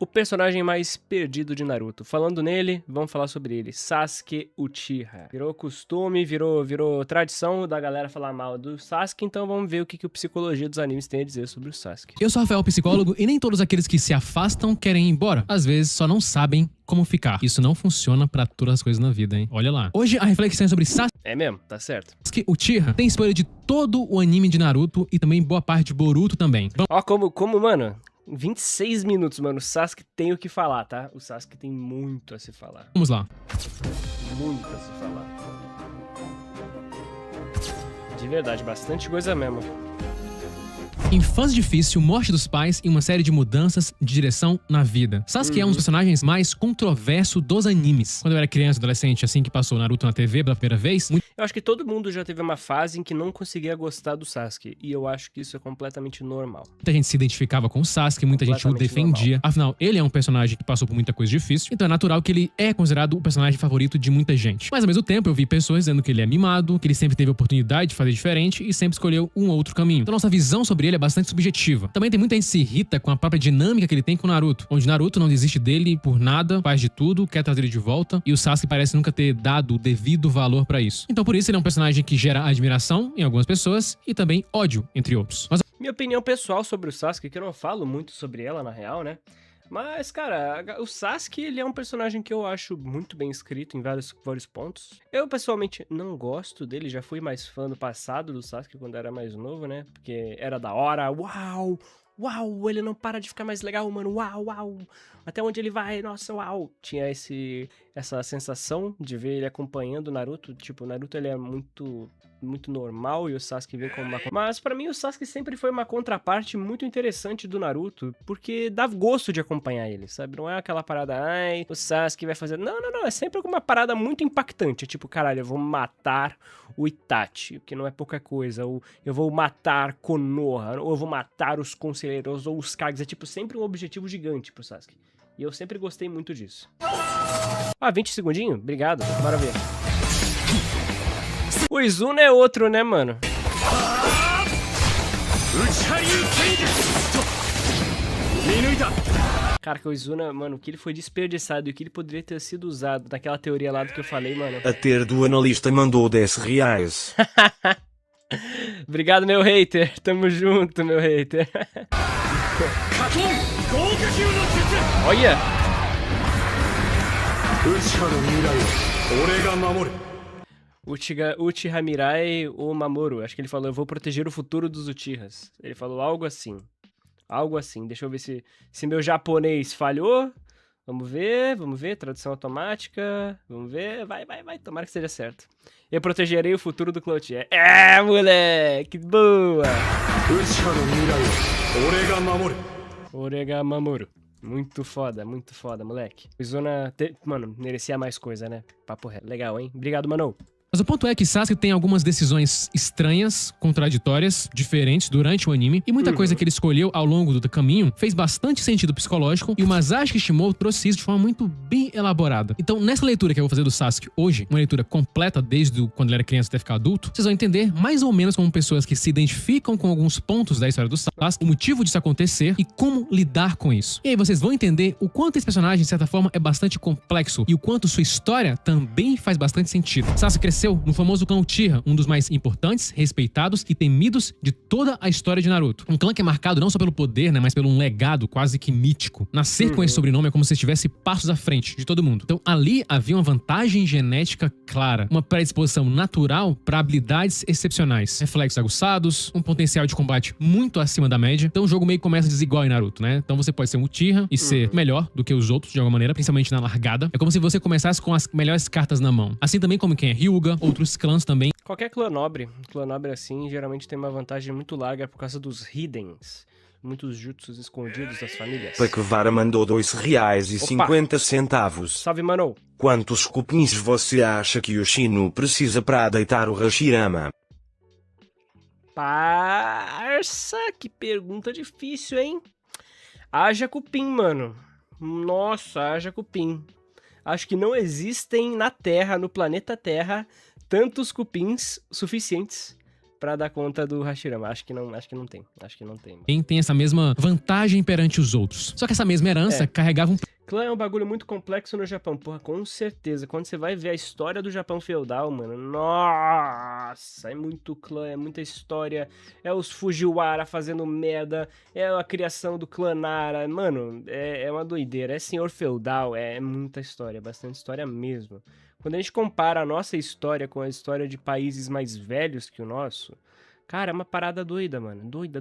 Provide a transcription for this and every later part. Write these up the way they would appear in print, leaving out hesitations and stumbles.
O personagem mais perdido de Naruto. Falando nele, vamos falar sobre ele. Sasuke Uchiha. Virou costume, virou tradição da galera falar mal do Sasuke, então vamos ver o que o Psicologia dos Animes tem a dizer sobre o Sasuke. Eu sou Rafael, psicólogo, e nem todos aqueles que se afastam querem ir embora. Às vezes só não sabem como ficar. Isso não funciona pra todas as coisas na vida, hein? Olha lá. Hoje a reflexão é sobre Sasuke É mesmo, tá certo. Uchiha. Tem spoiler de todo o anime de Naruto e também boa parte de Boruto também. Ó, como, mano, em 26 minutos, mano, o Sasuke tem o que falar, tá? O Sasuke tem muito a se falar. Vamos lá. Muito a se falar. De verdade, bastante coisa mesmo. Infância difícil, morte dos pais e uma série de mudanças de direção na vida. Sasuke é um dos personagens mais controversos dos animes. Quando eu era criança, adolescente, assim que passou Naruto na TV pela primeira vez, Eu acho que todo mundo já teve uma fase em que não conseguia gostar do Sasuke, e eu acho que isso é completamente normal. muita gente se identificava com o Sasuke, muita gente o defendia. Afinal, ele é um personagem que passou por muita coisa difícil, então é natural que ele é considerado o personagem favorito de muita gente. Mas ao mesmo tempo, eu vi pessoas dizendo que ele é mimado, que ele sempre teve a oportunidade de fazer diferente e sempre escolheu um outro caminho. Então nossa visão sobre ele é bastante subjetiva. Também tem muita gente que se irrita com a própria dinâmica que ele tem com o Naruto, onde Naruto não desiste dele por nada, faz de tudo, quer trazer ele de volta, e o Sasuke parece nunca ter dado o devido valor pra isso. Então por isso ele é um personagem que gera admiração em algumas pessoas e também ódio, entre outros. Mas Minha opinião pessoal sobre o Sasuke, que eu não falo muito sobre ela na real, né? Mas, cara, o Sasuke, ele é um personagem que eu acho muito bem escrito em vários pontos. Eu, pessoalmente, não gosto dele, já fui mais fã no passado do Sasuke, quando era mais novo, né? Porque era da hora, uau, uau, ele não para de ficar mais legal, mano, uau, uau. Até onde ele vai, nossa, uau. Tinha essa sensação de ver ele acompanhando o Naruto. Tipo, o Naruto, ele é muito normal e o Sasuke vem como uma... Mas pra mim o Sasuke sempre foi uma contraparte muito interessante do Naruto, porque dá gosto de acompanhar ele, sabe? Não é aquela parada, ai, o Sasuke vai fazer... Não, é sempre uma parada muito impactante, tipo, caralho, eu vou matar o Itachi, o que não é pouca coisa, ou eu vou matar Konoha, ou eu vou matar os conselheiros, ou os Kages, é tipo sempre um objetivo gigante pro Sasuke. E eu sempre gostei muito disso. 20 segundinhos? Obrigado, maravilha. O Izuna é outro, né, mano? Cara, que o Izuna, mano, o que ele foi desperdiçado e o que ele poderia ter sido usado naquela teoria lá do que eu falei, mano. A ter do analista mandou 10 reais. Obrigado, meu hater. Tamo junto, meu hater. Olha! Uchiha Mirai ou Mamoru. Acho que ele falou, eu vou proteger o futuro dos Uchihas. Ele falou algo assim. Algo assim. Deixa eu ver se meu japonês falhou. Vamos ver. Tradução automática. Vamos ver. Vai. Tomara que seja certo. Eu protegerei o futuro do Clout. É, moleque. Boa. Orega Mamoru. Muito foda, moleque. O Izuna, mano, merecia mais coisa, né? Papo reto. Legal, hein? Obrigado, mano. o ponto é que Sasuke tem algumas decisões estranhas, contraditórias, diferentes durante o anime, e muita coisa que ele escolheu ao longo do caminho fez bastante sentido psicológico, e o Masashi Kishimoto trouxe isso de forma muito bem elaborada. Então, nessa leitura que eu vou fazer do Sasuke hoje, uma leitura completa desde quando ele era criança até ficar adulto, vocês vão entender mais ou menos como pessoas que se identificam com alguns pontos da história do Sasuke, o motivo disso acontecer e como lidar com isso. E aí vocês vão entender o quanto esse personagem, de certa forma, é bastante complexo e o quanto sua história também faz bastante sentido. Sasuke cresceu no famoso clã Uchiha, um dos mais importantes, respeitados e temidos de toda a história de Naruto. Um clã que é marcado não só pelo poder, né, mas pelo um legado quase que mítico. Nascer com esse sobrenome é como se estivesse passos à frente de todo mundo. Então ali havia uma vantagem genética clara, uma predisposição natural para habilidades excepcionais, reflexos aguçados, um potencial de combate muito acima da média. Então o jogo meio que começa desigual em Naruto, né? Então você pode ser um Uchiha e ser melhor do que os outros de alguma maneira, principalmente na largada. É como se você começasse com as melhores cartas na mão. Assim também como quem é Hyuga, outros clãs também. Qualquer clã nobre assim, geralmente tem uma vantagem muito larga por causa dos hiddens. Muitos jutsus escondidos das famílias. Pakevara mandou 2 reais e 50 centavos. Salve, mano. Quantos cupins você acha que o Shino precisa pra deitar o Hashirama? Parça, que pergunta difícil, hein? Haja cupim, mano. Nossa, haja cupim. Acho que não existem na Terra, no planeta Terra, tantos cupins suficientes pra dar conta do Hashirama. Acho que não tem. Quem tem essa mesma vantagem perante os outros. Só que essa mesma herança carregava um Clã é um bagulho muito complexo no Japão, porra, com certeza. Quando você vai ver a história do Japão feudal, mano, nossa, é muito clã, é muita história, é os Fujiwara fazendo merda, é a criação do clã Nara, mano, é uma doideira, é senhor feudal, é muita história, bastante história mesmo. Quando a gente compara a nossa história com a história de países mais velhos que o nosso, cara, é uma parada doida, mano, doida,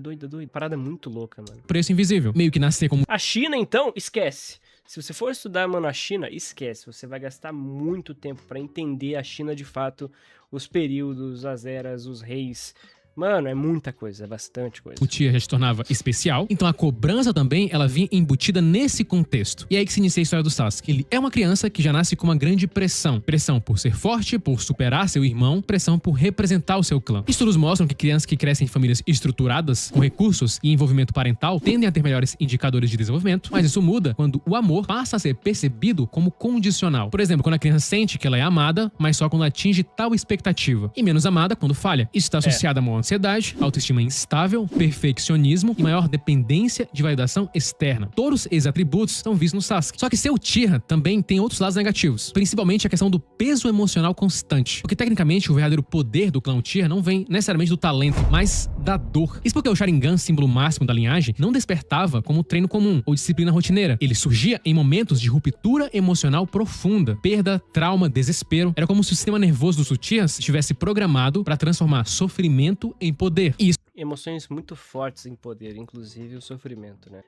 parada muito louca, mano. preço invisível, meio que nascer como A China, então, esquece. Se você for estudar, mano, a China, esquece. Você vai gastar muito tempo pra entender a China de fato, os períodos, as eras, os reis. Mano, é muita coisa, é bastante coisa. o Uchiha já se tornava especial, então a cobrança também, ela vinha embutida nesse contexto. E é aí que se inicia a história do Sasuke. Ele é uma criança que já nasce com uma grande pressão. Pressão por ser forte, por superar seu irmão, pressão por representar o seu clã. Estudos mostram que crianças que crescem em famílias estruturadas, com recursos e envolvimento parental, tendem a ter melhores indicadores de desenvolvimento, mas isso muda quando o amor passa a ser percebido como condicional. Por exemplo, quando a criança sente que ela é amada, mas só quando atinge tal expectativa, e menos amada quando falha. Isso está associado a uma ansiedade, autoestima instável, perfeccionismo e maior dependência de validação externa. Todos esses atributos são vistos no Sasuke. Só que seu Uchiha também tem outros lados negativos, principalmente a questão do peso emocional constante. Porque tecnicamente o verdadeiro poder do clã Uchiha não vem necessariamente do talento, mas da dor. Isso porque o Sharingan, símbolo máximo da linhagem, não despertava como treino comum ou disciplina rotineira. Ele surgia em momentos de ruptura emocional profunda, perda, trauma, desespero. Era como se o sistema nervoso dos Uchihas estivesse programado para transformar sofrimento em poder. E isso Emoções muito fortes em poder, inclusive o sofrimento, né?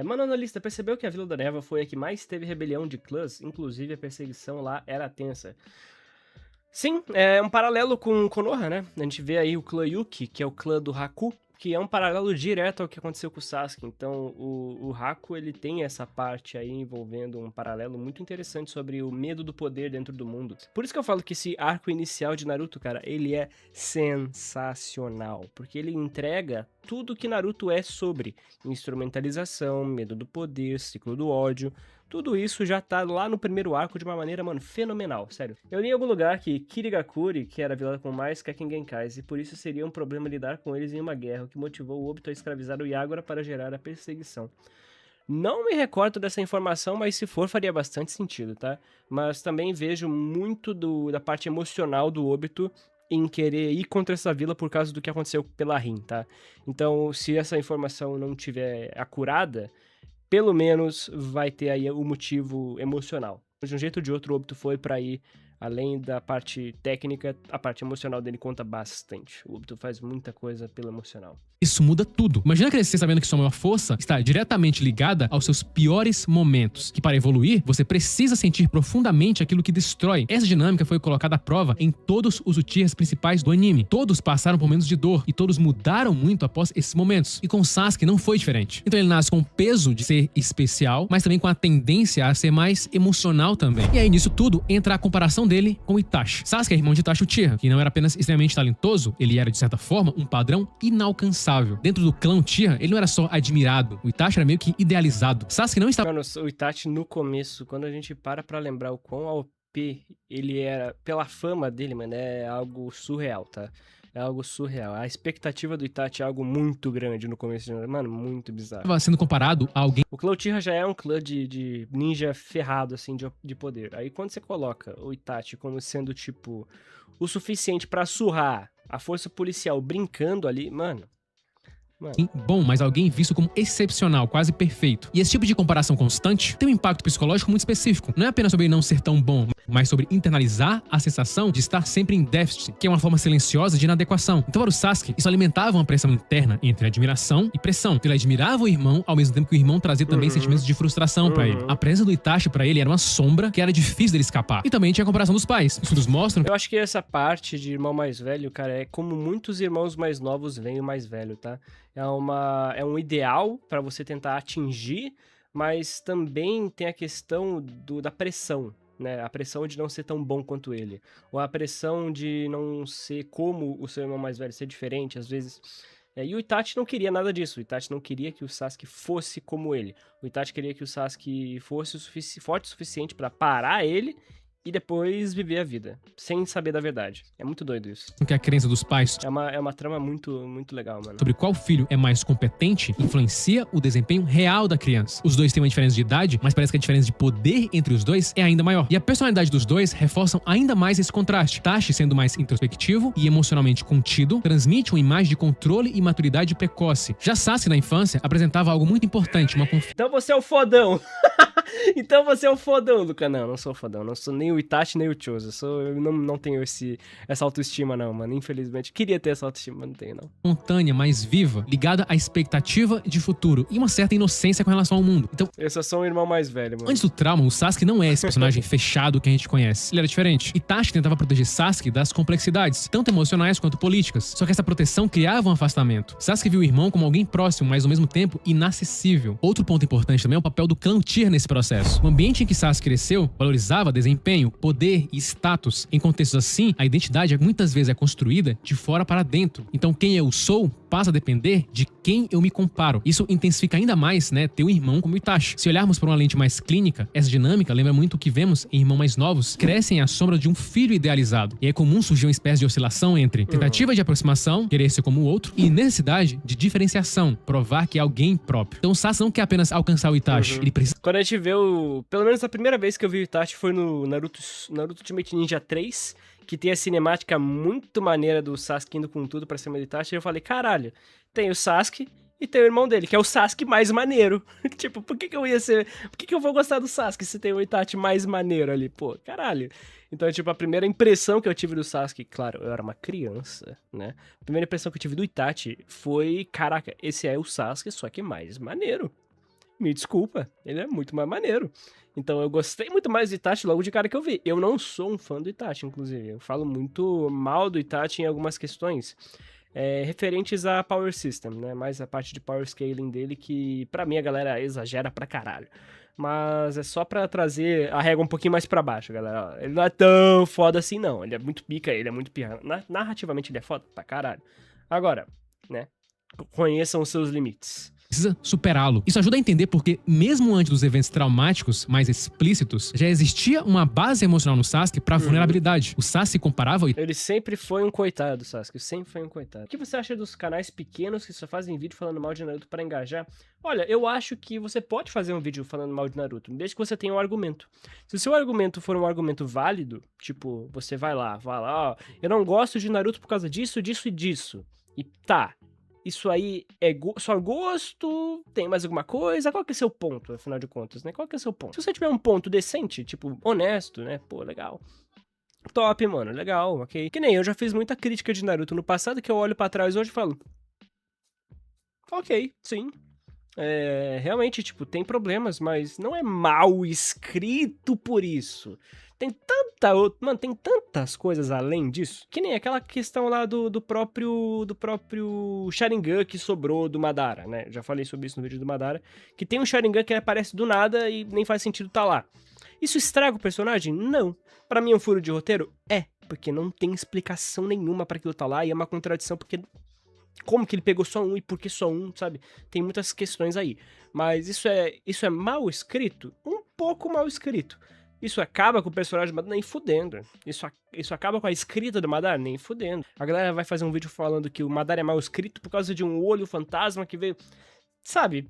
Mano, analista, percebeu que a Vila da Neva foi a que mais teve rebelião de clãs? Inclusive a perseguição lá era tensa. Sim, é um paralelo com Konoha, né? A gente vê aí o clã Yuki, que é o clã do Haku, que é um paralelo direto ao que aconteceu com o Sasuke. Então, o Haku, ele tem essa parte aí envolvendo um paralelo muito interessante sobre o medo do poder dentro do mundo. Por isso que eu falo que esse arco inicial de Naruto, cara, ele é sensacional, porque ele entrega tudo que Naruto é sobre instrumentalização, medo do poder, ciclo do ódio. Tudo isso já tá lá no primeiro arco de uma maneira, mano, fenomenal, sério. Eu li em algum lugar que Kirigakuri, que era vilã com mais Kekken Genkais, e por isso seria um problema lidar com eles em uma guerra, o que motivou o Obito a escravizar o Yagura para gerar a perseguição. Não me recordo dessa informação, mas se for, faria bastante sentido, tá? Mas também vejo muito da parte emocional do Obito em querer ir contra essa vila por causa do que aconteceu pela Rin, tá? Então, se essa informação não tiver acurada, pelo menos vai ter aí o motivo emocional. De um jeito ou de outro, o Obito foi pra ir, além da parte técnica, a parte emocional dele conta bastante. O Obito faz muita coisa pelo emocional. Isso muda tudo. Imagina crescer sabendo que sua maior força está diretamente ligada aos seus piores momentos. Que para evoluir, você precisa sentir profundamente aquilo que destrói. Essa dinâmica foi colocada à prova em todos os Uchihas principais do anime. Todos passaram por momentos de dor e todos mudaram muito após esses momentos. E com o Sasuke não foi diferente. Então ele nasce com o peso de ser especial, mas também com a tendência a ser mais emocional também. E aí nisso tudo entra a comparação dele com Itachi. Sasuke é irmão de Itachi Uchiha, que não era apenas extremamente talentoso, ele era de certa forma um padrão inalcançável. Dentro do clã Uchiha, ele não era só admirado, o Itachi era meio que idealizado. Sasuke não estava... Mano, o Itachi no começo, quando a gente para pra lembrar o quão OP ele era, pela fama dele, mano, é algo surreal, tá? É algo surreal. A expectativa do Itachi é algo muito grande no começo, mano, muito bizarro. Estava sendo comparado a alguém... O clã Uchiha já é um clã de ninja ferrado, assim, de poder. Aí quando você coloca o Itachi como sendo, tipo, o suficiente pra surrar a força policial brincando ali, mano... bom, mas alguém visto como excepcional, quase perfeito. E esse tipo de comparação constante tem um impacto psicológico muito específico. Não é apenas sobre não ser tão bom, mas sobre internalizar a sensação de estar sempre em déficit, que é uma forma silenciosa de inadequação. Então para o Sasuke, isso alimentava uma pressão interna entre admiração e pressão. Ele admirava o irmão, ao mesmo tempo que o irmão trazia também sentimentos de frustração pra ele. A presença do Itachi pra ele era uma sombra que era difícil dele escapar. E também tinha a comparação dos pais. Estudos mostram... Eu acho que essa parte de irmão mais velho, cara, é como muitos irmãos mais novos veem o mais velho, tá? É um ideal pra você tentar atingir, mas também tem a questão da pressão, né? A pressão de não ser tão bom quanto ele. Ou a pressão de não ser como o seu irmão mais velho, ser diferente, às vezes. E o Itachi não queria nada disso. O Itachi não queria que o Sasuke fosse como ele. O Itachi queria que o Sasuke fosse forte o suficiente pra parar ele e depois viver a vida, sem saber da verdade. É muito doido isso. Que a crença dos pais É uma trama muito legal, mano. sobre qual filho é mais competente influencia o desempenho real da criança. Os dois têm uma diferença de idade, mas parece que a diferença de poder entre os dois é ainda maior. E a personalidade dos dois reforçam ainda mais esse contraste. Tashi, sendo mais introspectivo e emocionalmente contido, transmite uma imagem de controle e maturidade precoce. Já Sasuke, na infância, apresentava algo muito importante, uma confiança. Então você é o fodão. Então você é o fodão do canal. Não sou o fodão. Não sou nem o Itachi, nem o Choso. Eu não tenho essa autoestima, não, mano. Infelizmente. Queria ter essa autoestima, mas não tenho, não. Espontânea, mais viva, ligada à expectativa de futuro e uma certa inocência com relação ao mundo. Então, Eu só sou um irmão mais velho, mano. antes do trauma, o Sasuke não é esse personagem fechado que a gente conhece. Ele era diferente. Itachi tentava proteger Sasuke das complexidades, tanto emocionais quanto políticas. Só que essa proteção criava um afastamento. Sasuke viu o irmão como alguém próximo, mas ao mesmo tempo inacessível. Outro ponto importante também é o papel do clã Uchiha nesse processo. O ambiente em que Sasuke cresceu valorizava desempenho, poder e status. Em contextos assim, a identidade muitas vezes é construída de fora para dentro. Então quem eu sou passa a depender de quem eu me comparo. Isso intensifica ainda mais, né, ter um irmão como Itachi. Se olharmos por uma lente mais clínica, essa dinâmica lembra muito o que vemos em irmãos mais novos, crescem à sombra de um filho idealizado. E é comum surgir uma espécie de oscilação entre tentativa de aproximação, querer ser como o outro, e necessidade de diferenciação, provar que é alguém próprio. Então o Sasuke não quer apenas alcançar o Itachi, ele precisa... Quando a gente vê pelo menos a primeira vez que eu vi o Itachi foi no Naruto Ultimate Ninja 3, que tem a cinemática muito maneira do Sasuke indo com tudo pra cima do Itachi, e eu falei, caralho, tem o Sasuke e tem o irmão dele, que é o Sasuke mais maneiro. Tipo, por que eu vou gostar do Sasuke se tem o Itachi mais maneiro ali? Pô, caralho. Então, tipo, a primeira impressão que eu tive do Sasuke, claro, eu era uma criança, né? A primeira impressão que eu tive do Itachi foi, caraca, esse é o Sasuke, só que mais maneiro. Me desculpa, ele é muito mais maneiro. Então eu gostei muito mais do Itachi logo de cara que eu vi. Eu não sou um fã do Itachi, inclusive. Eu falo muito mal do Itachi em algumas questões referentes a Power System, né? Mais a parte de Power Scaling dele, que pra mim a galera exagera pra caralho. Mas é só pra trazer a régua um pouquinho mais pra baixo, galera. Ele não é tão foda assim, não. Ele é muito pica, ele é muito pica. Narrativamente ele é foda pra caralho. Agora, né? Conheçam os seus limites. Precisa superá-lo. Isso ajuda a entender porque, mesmo antes dos eventos traumáticos mais explícitos, já existia uma base emocional no Sasuke pra vulnerabilidade. O Sasuke comparava... Ele sempre foi um coitado, Sasuke. Sempre foi um coitado. O que você acha dos canais pequenos que só fazem vídeo falando mal de Naruto pra engajar? Olha, eu acho que você pode fazer um vídeo falando mal de Naruto, desde que você tenha um argumento. Se o seu argumento for um argumento válido, tipo, você vai lá, ó, eu não gosto de Naruto por causa disso, disso e disso. E tá... Isso aí é só gosto? Tem mais alguma coisa? Qual que é seu ponto, afinal de contas, né? Qual que é seu ponto? Se você tiver um ponto decente, tipo, honesto, né? Pô, legal. Top, mano, legal, ok. Que nem eu já fiz muita crítica de Naruto no passado, que eu olho pra trás hoje e falo... Ok, sim. Realmente, tipo, tem problemas, mas não é mal escrito por isso. Tem tantas coisas além disso. Que nem aquela questão lá do próprio Sharingan que sobrou do Madara, né? Já falei sobre isso no vídeo do Madara. Que tem um Sharingan que aparece do nada e nem faz sentido tá lá. Isso estraga o personagem? Não. Pra mim é um furo de roteiro? É. Porque não tem explicação nenhuma pra aquilo tá lá e é uma contradição porque... Como que ele pegou só um e por que só um, sabe? Tem muitas questões aí. Mas isso é mal escrito? Um pouco mal escrito. Isso acaba com o personagem do Madara? Nem fudendo. Isso acaba com a escrita do Madara? Nem fudendo. A galera vai fazer um vídeo falando que o Madara é mal escrito por causa de um olho fantasma que veio... Sabe?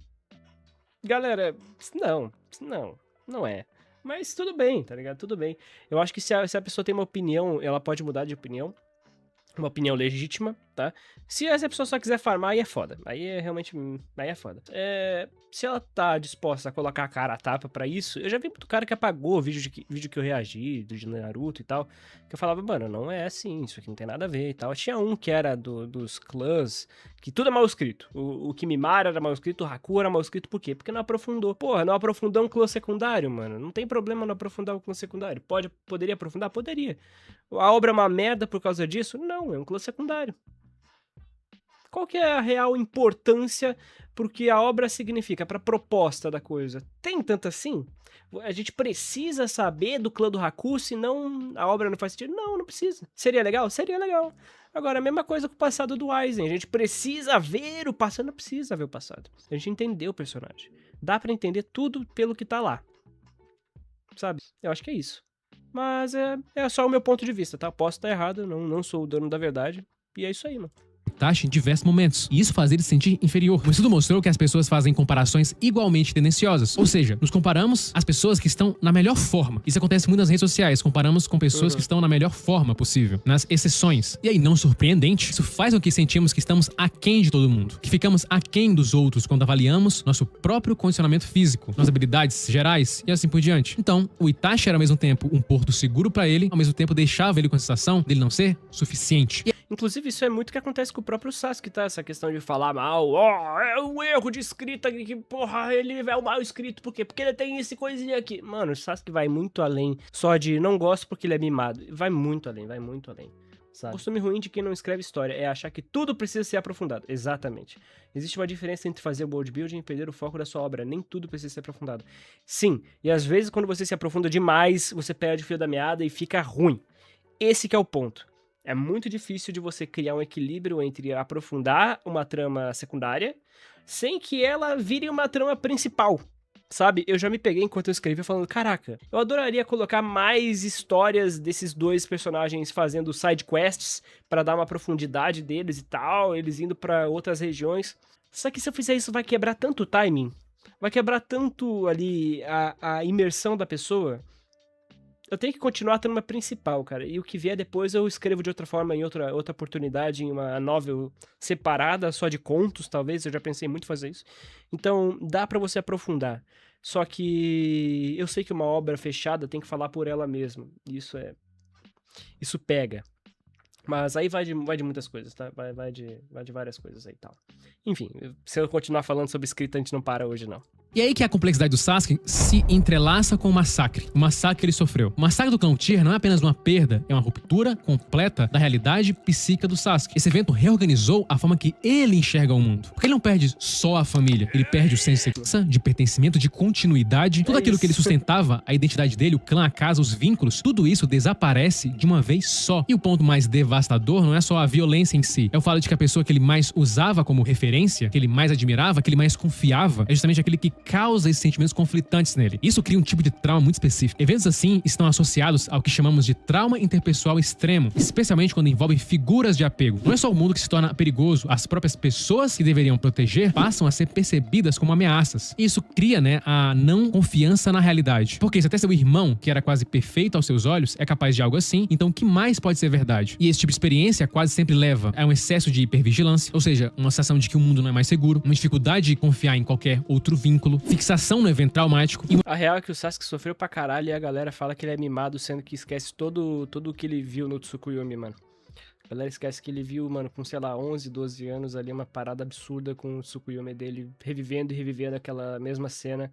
Galera, não é. Mas tudo bem, tá ligado? Tudo bem. Eu acho que se a pessoa tem uma opinião, ela pode mudar de opinião. Uma opinião legítima, tá? Se essa pessoa só quiser farmar, aí é foda. Aí é realmente... Aí é foda. Se ela tá disposta a colocar a cara a tapa pra isso... Eu já vi muito cara que apagou o vídeo que eu reagi, do de Naruto e tal. Que eu falava, mano, não é assim. Isso aqui não tem nada a ver e tal. Tinha um que era dos clãs... Que tudo é mal escrito. O Kimimaro era mal escrito, o Haku era mal escrito. Por quê? Porque não aprofundou. Porra, não aprofundou um clã secundário, mano. Não tem problema não aprofundar um clã secundário. Poderia aprofundar? Poderia. A obra é uma merda por causa disso? Não, é um clã secundário. Qual que é a real importância pro que a obra significa, pra proposta da coisa? Tem tanto assim? A gente precisa saber do clã do Haku, senão a obra não faz sentido? Não, não precisa. Seria legal? Seria legal. Agora, a mesma coisa com o passado do Aizen. A gente precisa ver o passado? Não precisa ver o passado. A gente entendeu o personagem. Dá pra entender tudo pelo que tá lá. Sabe? Eu acho que é isso. Mas é só o meu ponto de vista, tá? Posso estar errado, não sou o dono da verdade. E é isso aí, mano. Itachi em diversos momentos, e isso faz ele se sentir inferior. O estudo mostrou que as pessoas fazem comparações igualmente tendenciosas, ou seja, nos comparamos às pessoas que estão na melhor forma. Isso acontece muito nas redes sociais, comparamos com pessoas que estão na melhor forma possível, nas exceções. E aí, não surpreendente, isso faz com que sentimos que estamos aquém de todo mundo, que ficamos aquém dos outros quando avaliamos nosso próprio condicionamento físico, nossas habilidades gerais e assim por diante. Então, o Itachi era ao mesmo tempo um porto seguro pra ele, ao mesmo tempo deixava ele com a sensação dele não ser suficiente. Inclusive, isso é muito o que acontece com o próprio Sasuke, tá? Essa questão de falar mal, é um erro de escrita, que porra, ele é o mal escrito, por quê? Porque ele tem esse coisinha aqui. Mano, o Sasuke vai muito além só de não gosto porque ele é mimado. Vai muito além, sabe? O costume ruim de quem não escreve história é achar que tudo precisa ser aprofundado. Exatamente. Existe uma diferença entre fazer world building e perder o foco da sua obra. Nem tudo precisa ser aprofundado. Sim, e às vezes quando você se aprofunda demais, você perde o fio da meada e fica ruim. Esse que é o ponto. É muito difícil de você criar um equilíbrio entre aprofundar uma trama secundária sem que ela vire uma trama principal, sabe? Eu já me peguei enquanto eu escrevia falando, caraca, eu adoraria colocar mais histórias desses dois personagens fazendo side quests pra dar uma profundidade deles e tal, eles indo pra outras regiões. Só que se eu fizer isso vai quebrar tanto o timing, vai quebrar tanto ali a imersão da pessoa. Eu tenho que continuar a trama principal, cara. E o que vier depois eu escrevo de outra forma, em outra oportunidade, em uma novel separada, só de contos, talvez. Eu já pensei muito em fazer isso. Então, dá pra você aprofundar. Só que eu sei que uma obra fechada tem que falar por ela mesma. Isso pega. Mas aí vai de muitas coisas, tá? Vai de várias coisas aí e tal. Enfim, se eu continuar falando sobre escrita, a gente não para hoje, não. E aí que a complexidade do Sasuke se entrelaça com o massacre que ele sofreu. O massacre do clã Uchiha não é apenas uma perda, é uma ruptura completa da realidade psíquica do Sasuke. Esse evento reorganizou a forma que ele enxerga o mundo. Porque ele não perde só a família, ele perde o senso de segurança, de pertencimento, de continuidade. Tudo aquilo que ele sustentava, a identidade dele, o clã, a casa, os vínculos, tudo isso desaparece de uma vez só. E o ponto mais devastador não é só a violência em si, é o fato de que a pessoa que ele mais usava como referência, que ele mais admirava, que ele mais confiava, é justamente aquele que causa esses sentimentos conflitantes nele. Isso cria um tipo de trauma muito específico. Eventos assim estão associados ao que chamamos de trauma interpessoal extremo, especialmente quando envolvem figuras de apego. Não é só o mundo que se torna perigoso, as próprias pessoas que deveriam proteger passam a ser percebidas como ameaças. E isso cria, a não confiança na realidade. Porque se até seu irmão, que era quase perfeito aos seus olhos, é capaz de algo assim, então o que mais pode ser verdade? E esse tipo de experiência quase sempre leva a um excesso de hipervigilância, ou seja, uma sensação de que o mundo não é mais seguro, uma dificuldade de confiar em qualquer outro vínculo, fixação no evento traumático. A real é que o Sasuke sofreu pra caralho e a galera fala que ele é mimado, sendo que esquece tudo o que ele viu no Tsukuyomi, mano. A galera esquece que ele viu, mano, com, sei lá, 11, 12 anos ali, uma parada absurda com o Tsukuyomi dele, revivendo e revivendo aquela mesma cena.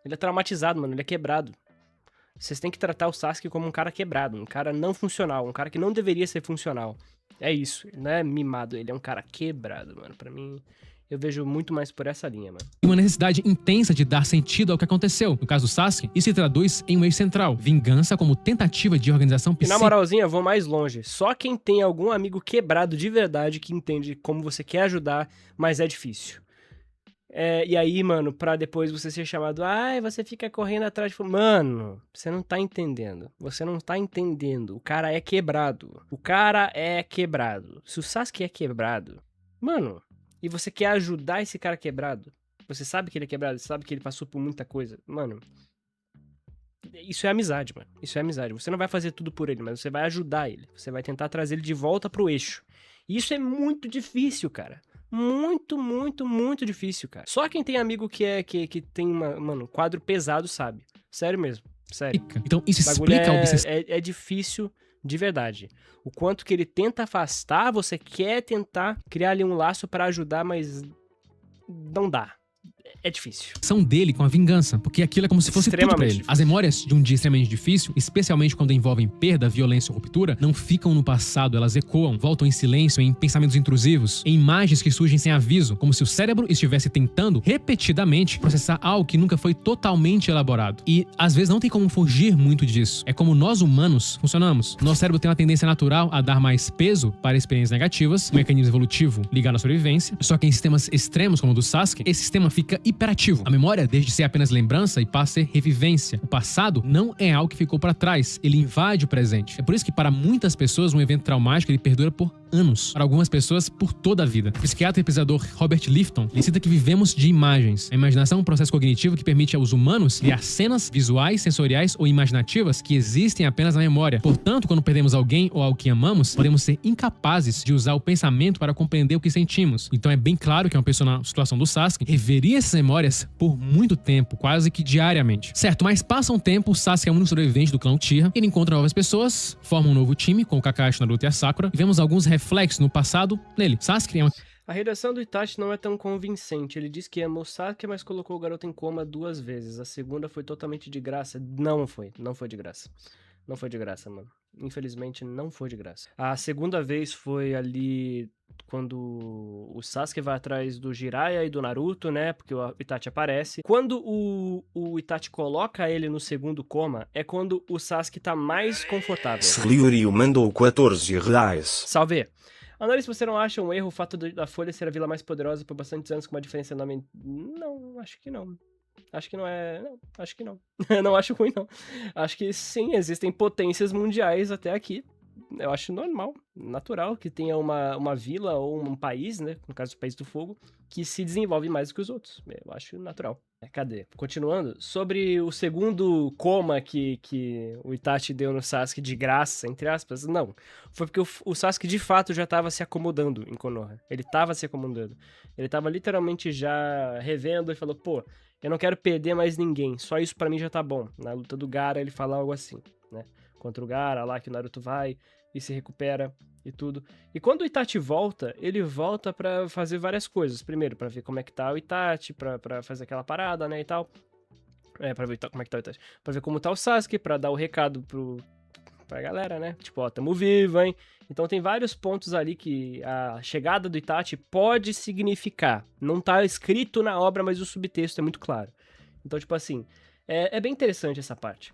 Ele é traumatizado, mano, ele é quebrado. Vocês têm que tratar o Sasuke como um cara quebrado, um cara não funcional, um cara que não deveria ser funcional. É isso, ele não é mimado, ele é um cara quebrado, mano. Pra mim, eu vejo muito mais por essa linha, mano. E uma necessidade intensa de dar sentido ao que aconteceu. No caso do Sasuke, isso se traduz em um eixo central: vingança como tentativa de organização psíquica. E na moralzinha, eu vou mais longe. Só quem tem algum amigo quebrado de verdade que entende como você quer ajudar, mas é difícil. E aí, mano, pra depois você ser chamado, você fica correndo atrás de... Mano, você não tá entendendo. Você não tá entendendo. O cara é quebrado. O cara é quebrado. Se o Sasuke é quebrado, mano, e você quer ajudar esse cara quebrado, você sabe que ele é quebrado, você sabe que ele passou por muita coisa, mano, isso é amizade, mano. Isso é amizade. Você não vai fazer tudo por ele, mas você vai ajudar ele. Você vai tentar trazer ele de volta pro eixo. E isso é muito difícil, cara. Muito, muito, muito difícil, cara. Só quem tem amigo que tem um quadro pesado sabe. Sério mesmo. Sério. Então isso explica a obsessão. É difícil de verdade. O quanto que ele tenta afastar, você quer tentar criar ali um laço pra ajudar, mas não dá. É difícil. São dele com a vingança, porque aquilo é como se fosse tudo pra ele. Difícil. As memórias de um dia extremamente difícil, especialmente quando envolvem perda, violência ou ruptura, não ficam no passado, elas ecoam, voltam em silêncio, em pensamentos intrusivos, em imagens que surgem sem aviso, como se o cérebro estivesse tentando, repetidamente, processar algo que nunca foi totalmente elaborado. E, às vezes, não tem como fugir muito disso. É como nós humanos funcionamos. Nosso cérebro tem uma tendência natural a dar mais peso para experiências negativas, um mecanismo evolutivo ligado à sobrevivência, só que em sistemas extremos, como o do Sasuke, esse sistema fica fica hiperativo. A memória deixa de ser apenas lembrança e passa a ser revivência. O passado não é algo que ficou para trás, ele invade o presente. É por isso que para muitas pessoas um evento traumático ele perdura por anos. Para algumas pessoas, por toda a vida. O psiquiatra e pesquisador Robert Lifton ele cita que vivemos de imagens. A imaginação é um processo cognitivo que permite aos humanos criar cenas visuais, sensoriais ou imaginativas que existem apenas na memória. Portanto, quando perdemos alguém ou algo que amamos, podemos ser incapazes de usar o pensamento para compreender o que sentimos. Então é bem claro que uma pessoa na situação do Sasuke reveria essas memórias por muito tempo, quase que diariamente. Certo, mas passa um tempo, o Sasuke é o único sobrevivente do clã Uchiha, ele encontra novas pessoas, forma um novo time com o Kakashi, Naruto e a Sakura, e vemos alguns reflexos no passado nele. Sasuke é uma... A redação do Itachi não é tão convincente. Ele diz que amou Sasuke, mas colocou o garoto em coma 2 vezes. A segunda foi totalmente de graça. Não foi de graça. Não foi de graça, mano. Infelizmente, não foi de graça. A segunda vez foi ali quando o Sasuke vai atrás do Jiraiya e do Naruto, né? Porque o Itachi aparece. Quando o Itachi coloca ele no segundo coma, é quando o Sasuke tá mais confortável. Liurio mandou 14 reais. Salve! Analise, você não acha um erro o fato da Folha ser a vila mais poderosa por bastantes anos com uma diferença enorme? Não, acho que não. Acho que não é... Não, acho que não. Não acho ruim, não. Acho que sim, existem potências mundiais até aqui. Eu acho normal, natural, que tenha uma vila ou um país, né? No caso do País do Fogo, que se desenvolve mais do que os outros. Eu acho natural. Cadê? Continuando. Sobre o segundo coma que o Itachi deu no Sasuke de graça, entre aspas, não. Foi porque o Sasuke de fato já estava se acomodando em Konoha. Ele estava se acomodando. Ele estava literalmente já revendo e falou, pô, eu não quero perder mais ninguém. Só isso pra mim já tá bom. Na luta do Gaara ele fala algo assim, né? Contra o Gaara, lá que o Naruto vai e se recupera e tudo. E quando o Itachi volta, ele volta pra fazer várias coisas. Primeiro, pra ver como é que tá o Itachi, pra fazer aquela parada, né, e tal. Pra ver como é que tá o Itachi. Pra ver como tá o Sasuke, pra dar o recado pra galera, né? Tipo, ó, tamo vivo, hein? Então tem vários pontos ali que a chegada do Itachi pode significar. Não tá escrito na obra, mas o subtexto é muito claro. Então, tipo assim... É bem interessante essa parte.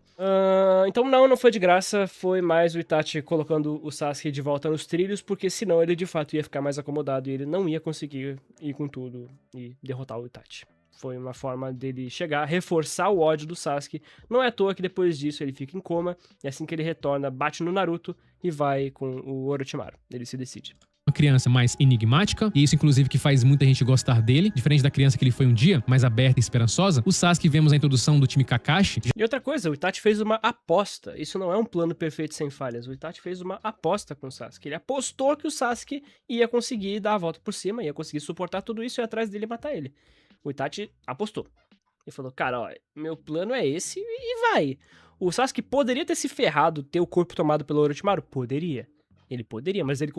Então não foi de graça, foi mais o Itachi colocando o Sasuke de volta nos trilhos, porque senão ele de fato ia ficar mais acomodado e ele não ia conseguir ir com tudo e derrotar o Itachi. Foi uma forma dele chegar, reforçar o ódio do Sasuke. Não é à toa que depois disso ele fica em coma, e assim que ele retorna, bate no Naruto e vai com o Orochimaru. Ele se decide. Uma criança mais enigmática, e isso inclusive que faz muita gente gostar dele, diferente da criança que ele foi um dia, mais aberta e esperançosa. O Sasuke, vemos a introdução do time Kakashi. E outra coisa, o Itachi fez uma aposta. Isso não é um plano perfeito sem falhas. O Itachi fez uma aposta com o Sasuke. Ele apostou que o Sasuke ia conseguir dar a volta por cima, ia conseguir suportar tudo isso e ir atrás dele e matar ele. O Itachi apostou. Ele falou, cara, ó, meu plano é esse e vai. O Sasuke poderia ter se ferrado, ter o corpo tomado pelo Orochimaru? Poderia. Ele poderia, mas ele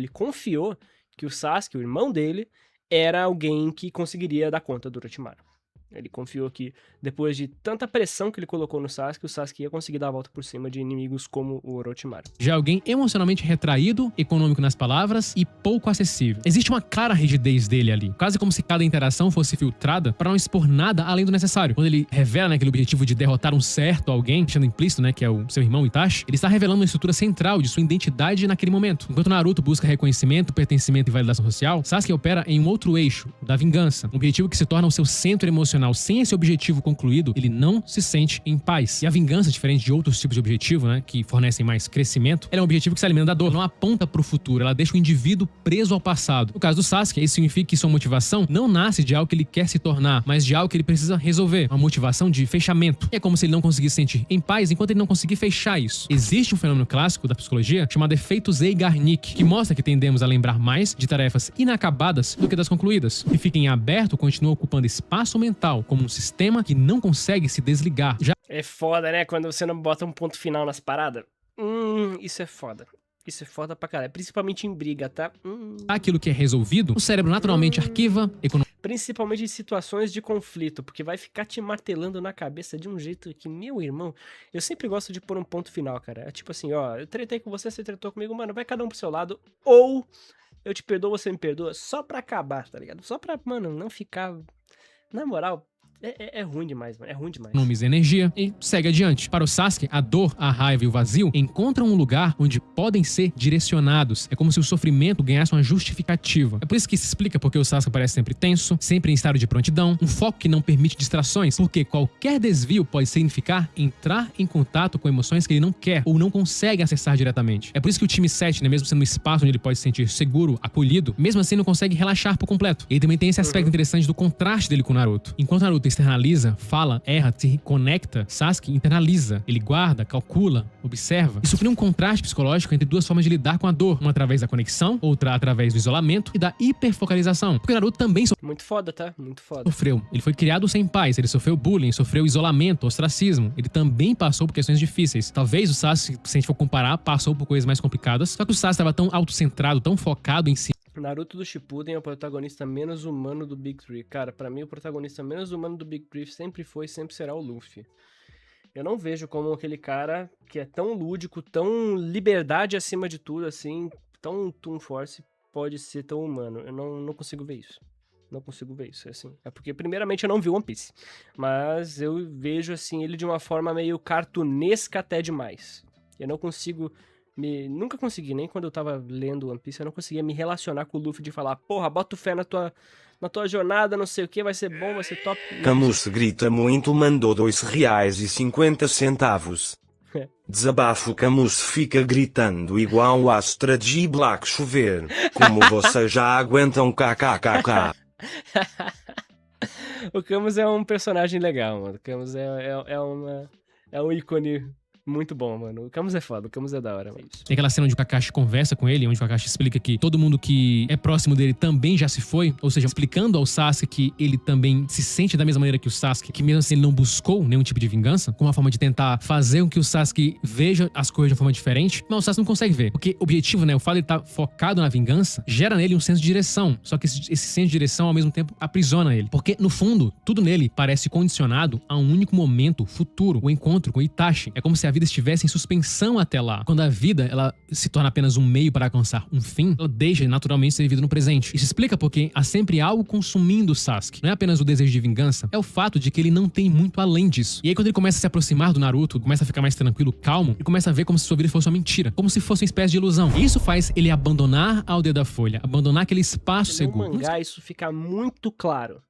confiou que o Sasuke, o irmão dele, era alguém que conseguiria dar conta do Orochimaru. Ele confiou que, depois de tanta pressão que ele colocou no Sasuke, o Sasuke ia conseguir dar a volta por cima de inimigos como o Orochimaru. Já alguém emocionalmente retraído, econômico nas palavras e pouco acessível. Existe uma clara rigidez dele ali, quase como se cada interação fosse filtrada para não expor nada além do necessário. Quando ele revela, né, aquele objetivo de derrotar um certo alguém, deixando implícito, né, que é o seu irmão Itachi, ele está revelando uma estrutura central de sua identidade naquele momento. Enquanto Naruto busca reconhecimento, pertencimento e validação social, Sasuke opera em um outro eixo, o da vingança, um objetivo que se torna o seu centro emocional. Sem esse objetivo concluído, ele não se sente em paz. E a vingança, diferente de outros tipos de objetivo, né, que fornecem mais crescimento, ela é um objetivo que se alimenta da dor, não aponta pro futuro, ela deixa o indivíduo preso ao passado. No caso do Sasuke, isso significa que sua motivação não nasce de algo que ele quer se tornar, mas de algo que ele precisa resolver, uma motivação de fechamento. E é como se ele não conseguisse sentir em paz enquanto ele não conseguir fechar isso. Existe um fenômeno clássico da psicologia chamado efeito Zeigarnik, que mostra que tendemos a lembrar mais de tarefas inacabadas do que das concluídas. O que fica em aberto continua ocupando espaço mental como um sistema que não consegue se desligar. É foda, né? Quando você não bota um ponto final nas paradas. Isso é foda. Isso é foda pra caralho. Principalmente em briga, tá? Aquilo que é resolvido, o cérebro naturalmente arquiva, principalmente em situações de conflito, porque vai ficar te martelando na cabeça de um jeito que, meu irmão, eu sempre gosto de pôr um ponto final, cara. É tipo assim, ó, eu tretei com você tretou comigo, mano, vai cada um pro seu lado, ou eu te perdoo, você me perdoa, só pra acabar, tá ligado? Só pra, mano, não ficar... Na moral, É ruim demais, mano. É ruim demais. Economiza energia e segue adiante. Para o Sasuke, a dor, a raiva e o vazio encontram um lugar onde podem ser direcionados. É como se o sofrimento ganhasse uma justificativa. É por isso que se explica porque o Sasuke parece sempre tenso, sempre em estado de prontidão, um foco que não permite distrações, porque qualquer desvio pode significar entrar em contato com emoções que ele não quer ou não consegue acessar diretamente. É por isso que o time 7, né, mesmo sendo um espaço onde ele pode se sentir seguro, acolhido, mesmo assim não consegue relaxar por completo. E ele também tem esse aspecto interessante do contraste dele com o Naruto. Enquanto o Naruto externaliza, fala, erra, se conecta, Sasuke internaliza. Ele guarda, calcula, observa. Isso cria um contraste psicológico entre duas formas de lidar com a dor. Uma através da conexão, outra através do isolamento e da hiperfocalização. Porque o Naruto também Muito foda, tá? Muito foda. sofreu. Ele foi criado sem pais, ele sofreu bullying, sofreu isolamento, ostracismo. Ele também passou por questões difíceis. Talvez o Sasuke, se a gente for comparar, passou por coisas mais complicadas. Só que o Sasuke estava tão autocentrado, tão focado em si Naruto do Shippuden é o protagonista menos humano do Big Three. Cara, pra mim o protagonista menos humano do Big Three sempre foi e sempre será o Luffy. Eu não vejo como aquele cara que é tão lúdico, tão liberdade acima de tudo, assim, tão Toon Force, pode ser tão humano. Eu não consigo ver isso. Não consigo ver isso, assim. É porque, primeiramente, eu não vi One Piece. Mas eu vejo, assim, ele de uma forma meio cartunesca até demais. Eu não consigo... Nunca consegui, nem quando eu tava lendo One Piece, eu não conseguia me relacionar com o Luffy de falar, porra, bota fé na tua jornada, não sei o que, vai ser bom, vai ser top. Camus grita muito, mandou R$2,50. Desabafo. Camus fica gritando igual a Astra G Black chover. Como vocês já aguentam kkkk. O Camus é um personagem legal, mano. O Camus é um ícone muito bom, mano. O Camus é foda, o Camus é da hora, mano. Tem aquela cena onde o Kakashi conversa com ele, onde o Kakashi explica que todo mundo que é próximo dele também já se foi, ou seja, explicando ao Sasuke que ele também se sente da mesma maneira que o Sasuke, que mesmo assim ele não buscou nenhum tipo de vingança, com uma forma de tentar fazer com que o Sasuke veja as coisas de uma forma diferente, mas o Sasuke não consegue ver, porque o objetivo, né, o fato de ele estar focado na vingança, gera nele um senso de direção, só que esse senso de direção ao mesmo tempo aprisiona ele, porque no fundo, tudo nele parece condicionado a um único momento futuro, o encontro com Itachi. É como se a vida estivesse em suspensão até lá. Quando a vida, ela se torna apenas um meio para alcançar um fim, ela deixa naturalmente ser vivida no presente. Isso explica porque há sempre algo consumindo o Sasuke. Não é apenas o desejo de vingança, é o fato de que ele não tem muito além disso. E aí quando ele começa a se aproximar do Naruto, começa a ficar mais tranquilo, calmo, ele começa a ver como se sua vida fosse uma mentira, como se fosse uma espécie de ilusão. E isso faz ele abandonar a aldeia da Folha, abandonar aquele espaço seguro. No mangá isso fica muito claro.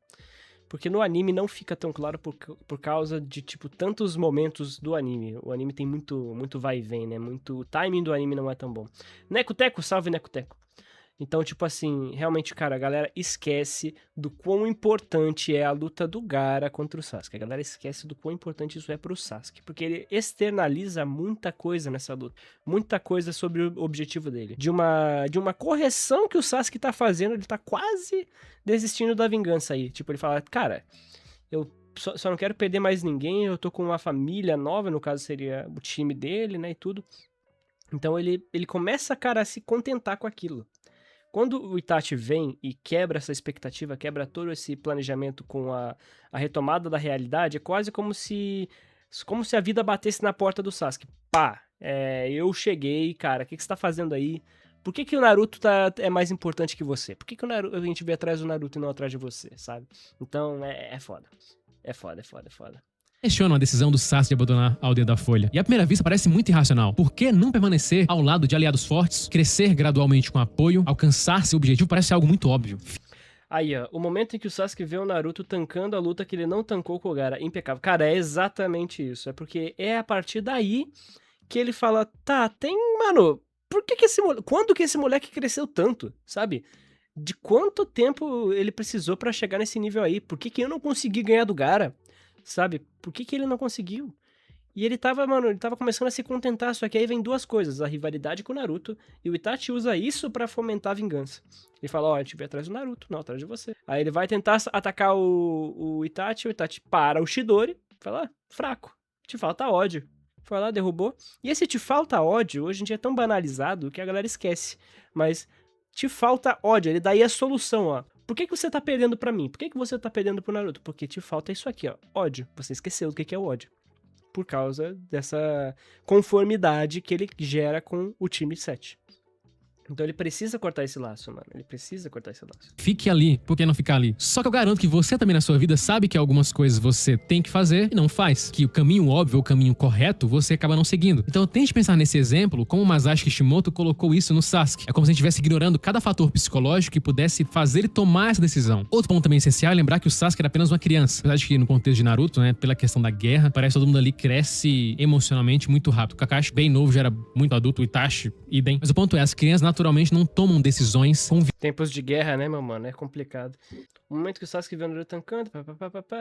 Porque no anime não fica tão claro por causa de, tipo, tantos momentos do anime. O anime tem muito vai e vem, né? O timing do anime não é tão bom. Neco-Teco, salve Neco-Teco. Então, tipo assim, realmente, cara, a galera esquece do quão importante é a luta do Gaara contra o Sasuke. A galera esquece do quão importante isso é pro Sasuke. Porque ele externaliza muita coisa nessa luta. Muita coisa sobre o objetivo dele. De uma correção que o Sasuke tá fazendo, ele tá quase desistindo da vingança aí. Tipo, ele fala, cara, eu só não quero perder mais ninguém, eu tô com uma família nova, no caso seria o time dele, né, e tudo. Então ele começa, cara, a se contentar com aquilo. Quando o Itachi vem e quebra essa expectativa, quebra todo esse planejamento com a retomada da realidade, é quase como se a vida batesse na porta do Sasuke. Pá, eu cheguei, cara, o que você tá fazendo aí? Por que o Naruto é mais importante que você? Por que a gente veio atrás do Naruto e não atrás de você, sabe? Então, é foda. É foda. Questionam a decisão do Sasuke de abandonar a aldeia da Folha. E à primeira vista parece muito irracional. Por que não permanecer ao lado de aliados fortes, crescer gradualmente com apoio, alcançar seu objetivo? Parece algo muito óbvio. Aí, ó, o momento em que o Sasuke vê o Naruto tancando a luta que ele não tancou com o Gaara, impecável. Cara, é exatamente isso. É porque é a partir daí que ele fala, tá, mano, quando que esse moleque cresceu tanto, sabe? De quanto tempo ele precisou pra chegar nesse nível aí? Por que eu não consegui ganhar do Gaara? Sabe? Por que ele não conseguiu? E ele tava começando a se contentar, só que aí vem duas coisas, a rivalidade com o Naruto, e o Itachi usa isso pra fomentar a vingança. Ele fala, ó, a gente veio atrás do Naruto, não, atrás de você. Aí ele vai tentar atacar o Itachi para o Chidori, fala, fraco, te falta ódio. Foi lá, derrubou. E esse te falta ódio, hoje em dia é tão banalizado que a galera esquece. Mas te falta ódio, ele dá aí a solução, ó. Por que você tá perdendo pra mim? Por que você tá perdendo pro Naruto? Porque te falta isso aqui, ó, ódio. Você esqueceu do que é o ódio. Por causa dessa conformidade que ele gera com o time 7. Então ele precisa cortar esse laço, mano. Ele precisa cortar esse laço. Fique ali, por que não ficar ali? Só que eu garanto que você também na sua vida sabe que algumas coisas você tem que fazer e não faz. Que o caminho óbvio, o caminho correto, você acaba não seguindo. Então tente pensar nesse exemplo como o Masashi Kishimoto colocou isso no Sasuke. É como se a gente estivesse ignorando cada fator psicológico que pudesse fazer ele tomar essa decisão. Outro ponto também essencial é lembrar que o Sasuke era apenas uma criança. Apesar de que no contexto de Naruto, né, pela questão da guerra, parece que todo mundo ali cresce emocionalmente muito rápido. O Kakashi, bem novo, já era muito adulto, o Itachi, idem. Mas o ponto é, as crianças naturalmente não tomam decisões com Tempos de guerra, né, meu mano? É complicado. O momento que o Sasuke viu o Naruto tancando,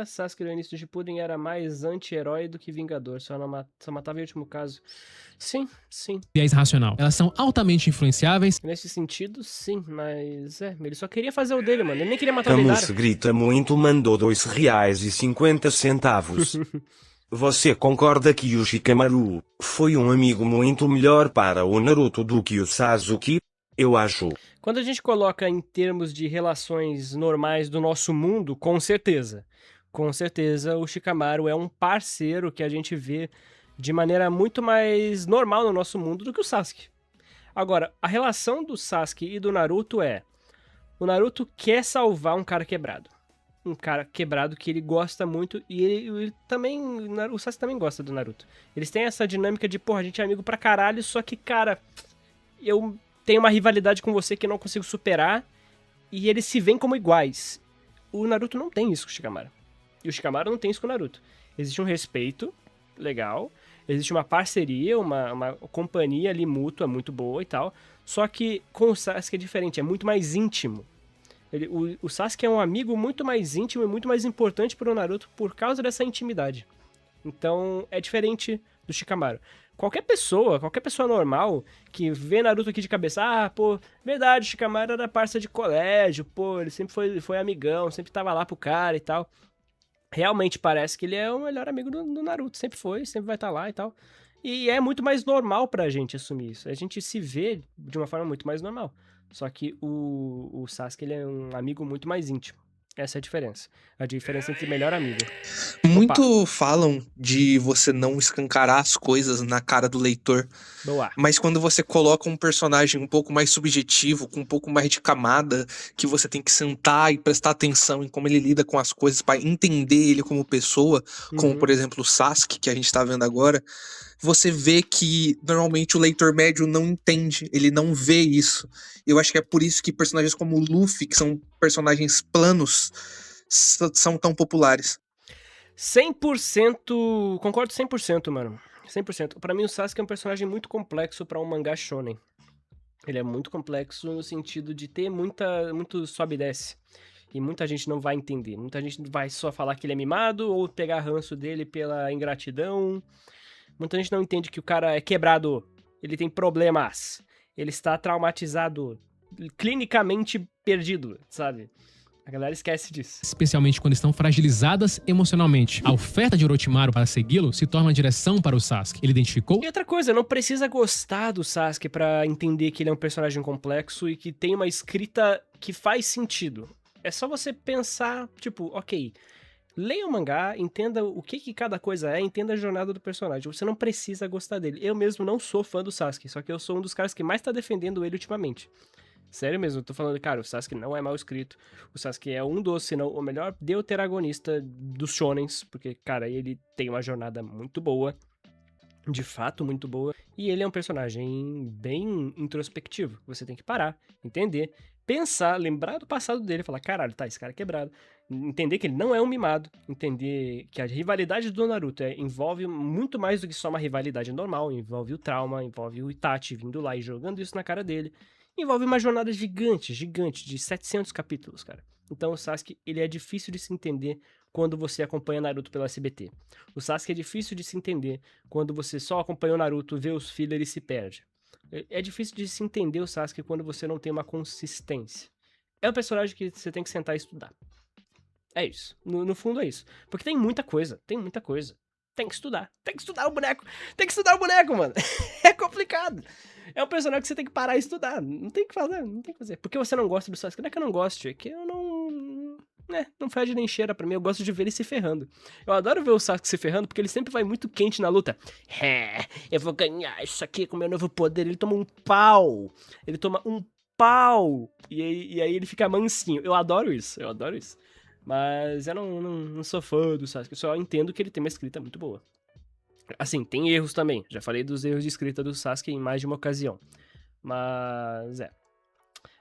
Sasuke no início do Shippuden era mais anti-herói do que vingador. Só matava em último caso. Sim, sim. viés racional. Elas são altamente influenciáveis. Nesse sentido, sim. Mas, ele só queria fazer o dele, mano. Ele nem queria matar o Camus Deidara. grita muito, mandou R$2,50. Você concorda que o Shikamaru foi um amigo muito melhor para o Naruto do que o Sasuke? Eu acho. Quando a gente coloca em termos de relações normais do nosso mundo, com certeza. Com certeza, o Shikamaru é um parceiro que a gente vê de maneira muito mais normal no nosso mundo do que o Sasuke. Agora, a relação do Sasuke e do Naruto é: o Naruto quer salvar um cara quebrado. Um cara quebrado que ele gosta muito e ele também, o Sasuke também gosta do Naruto. Eles têm essa dinâmica de, porra, a gente é amigo pra caralho, só que, cara, eu tenho uma rivalidade com você que eu não consigo superar, e eles se veem como iguais. O Naruto não tem isso com o Shikamaru. E o Shikamaru não tem isso com o Naruto. Existe um respeito legal, existe uma parceria, uma companhia ali mútua muito boa e tal, só que com o Sasuke é diferente, é muito mais íntimo. O Sasuke é um amigo muito mais íntimo e muito mais importante para o Naruto por causa dessa intimidade. Então é diferente do Shikamaru. Qualquer pessoa normal que vê Naruto aqui de cabeça, pô, verdade, o Shikamaru era parça de colégio, pô, ele sempre foi amigão, sempre tava lá pro cara e tal. Realmente parece que ele é o melhor amigo do Naruto, sempre foi, sempre vai estar lá e tal. E é muito mais normal pra gente assumir isso. A gente se vê de uma forma muito mais normal. Só que o Sasuke, ele é um amigo muito mais íntimo. Essa é a diferença. A diferença entre melhor amigo. Muito falam de você não escancarar as coisas na cara do leitor, Boa. mas quando você coloca um personagem um pouco mais subjetivo, com um pouco mais de camada, que você tem que sentar e prestar atenção em como ele lida com as coisas para entender ele como pessoa, como por exemplo o Sasuke, que a gente tá vendo agora, você vê que normalmente o leitor médio não entende, ele não vê isso. Eu acho que é por isso que personagens como o Luffy, que são personagens planos, são tão populares. 100%, concordo 100%, mano. 100%. Pra mim, o Sasuke é um personagem muito complexo pra um mangá shonen. Ele é muito complexo no sentido de ter muito sobe e desce. E muita gente não vai entender. Muita gente vai só falar que ele é mimado ou pegar ranço dele pela ingratidão. Muita gente não entende que o cara é quebrado. Ele tem problemas. Ele está traumatizado. Clinicamente perdido, sabe? A galera esquece disso. Especialmente quando estão fragilizadas emocionalmente. A oferta de Orochimaru para segui-lo se torna uma direção para o Sasuke. Ele identificou... E outra coisa, não precisa gostar do Sasuke pra entender que ele é um personagem complexo e que tem uma escrita que faz sentido. É só você pensar, tipo, ok, leia o mangá, entenda o que cada coisa é, entenda a jornada do personagem. Você não precisa gostar dele. Eu mesmo não sou fã do Sasuke, só que eu sou um dos caras que mais tá defendendo ele ultimamente. Sério mesmo, eu tô falando, cara, o Sasuke não é mal escrito. O Sasuke é um dos, se não o melhor deuteragonista dos shonens, porque, cara, ele tem uma jornada muito boa, de fato muito boa, e ele é um personagem bem introspectivo. Você tem que parar, entender, pensar, lembrar do passado dele, falar, caralho, tá, esse cara é quebrado. Entender que ele não é um mimado, entender que a rivalidade do Naruto envolve muito mais do que só uma rivalidade normal, envolve o trauma, envolve o Itachi vindo lá e jogando isso na cara dele. Envolve uma jornada gigante, de 700 capítulos, cara. Então o Sasuke, ele é difícil de se entender quando você acompanha Naruto pelo SBT. O Sasuke é difícil de se entender quando você só acompanha o Naruto, vê os fillers e se perde. É difícil de se entender o Sasuke quando você não tem uma consistência. É um personagem que você tem que sentar e estudar. É isso. No fundo é isso. Porque tem muita coisa, Tem que estudar o boneco, mano. É complicado. É um personagem que você tem que parar e estudar. Não tem o que fazer. Por que você não gosta do Sasuke? Não é que eu não goste, é que eu não fede nem cheira pra mim, eu gosto de ver ele se ferrando. Eu adoro ver o Sasuke se ferrando, porque ele sempre vai muito quente na luta. Eu vou ganhar isso aqui com meu novo poder. Ele toma um pau. E aí ele fica mansinho. Eu adoro isso. Mas eu não sou fã do Sasuke, eu só entendo que ele tem uma escrita muito boa. Assim, tem erros também. Já falei dos erros de escrita do Sasuke em mais de uma ocasião. Mas,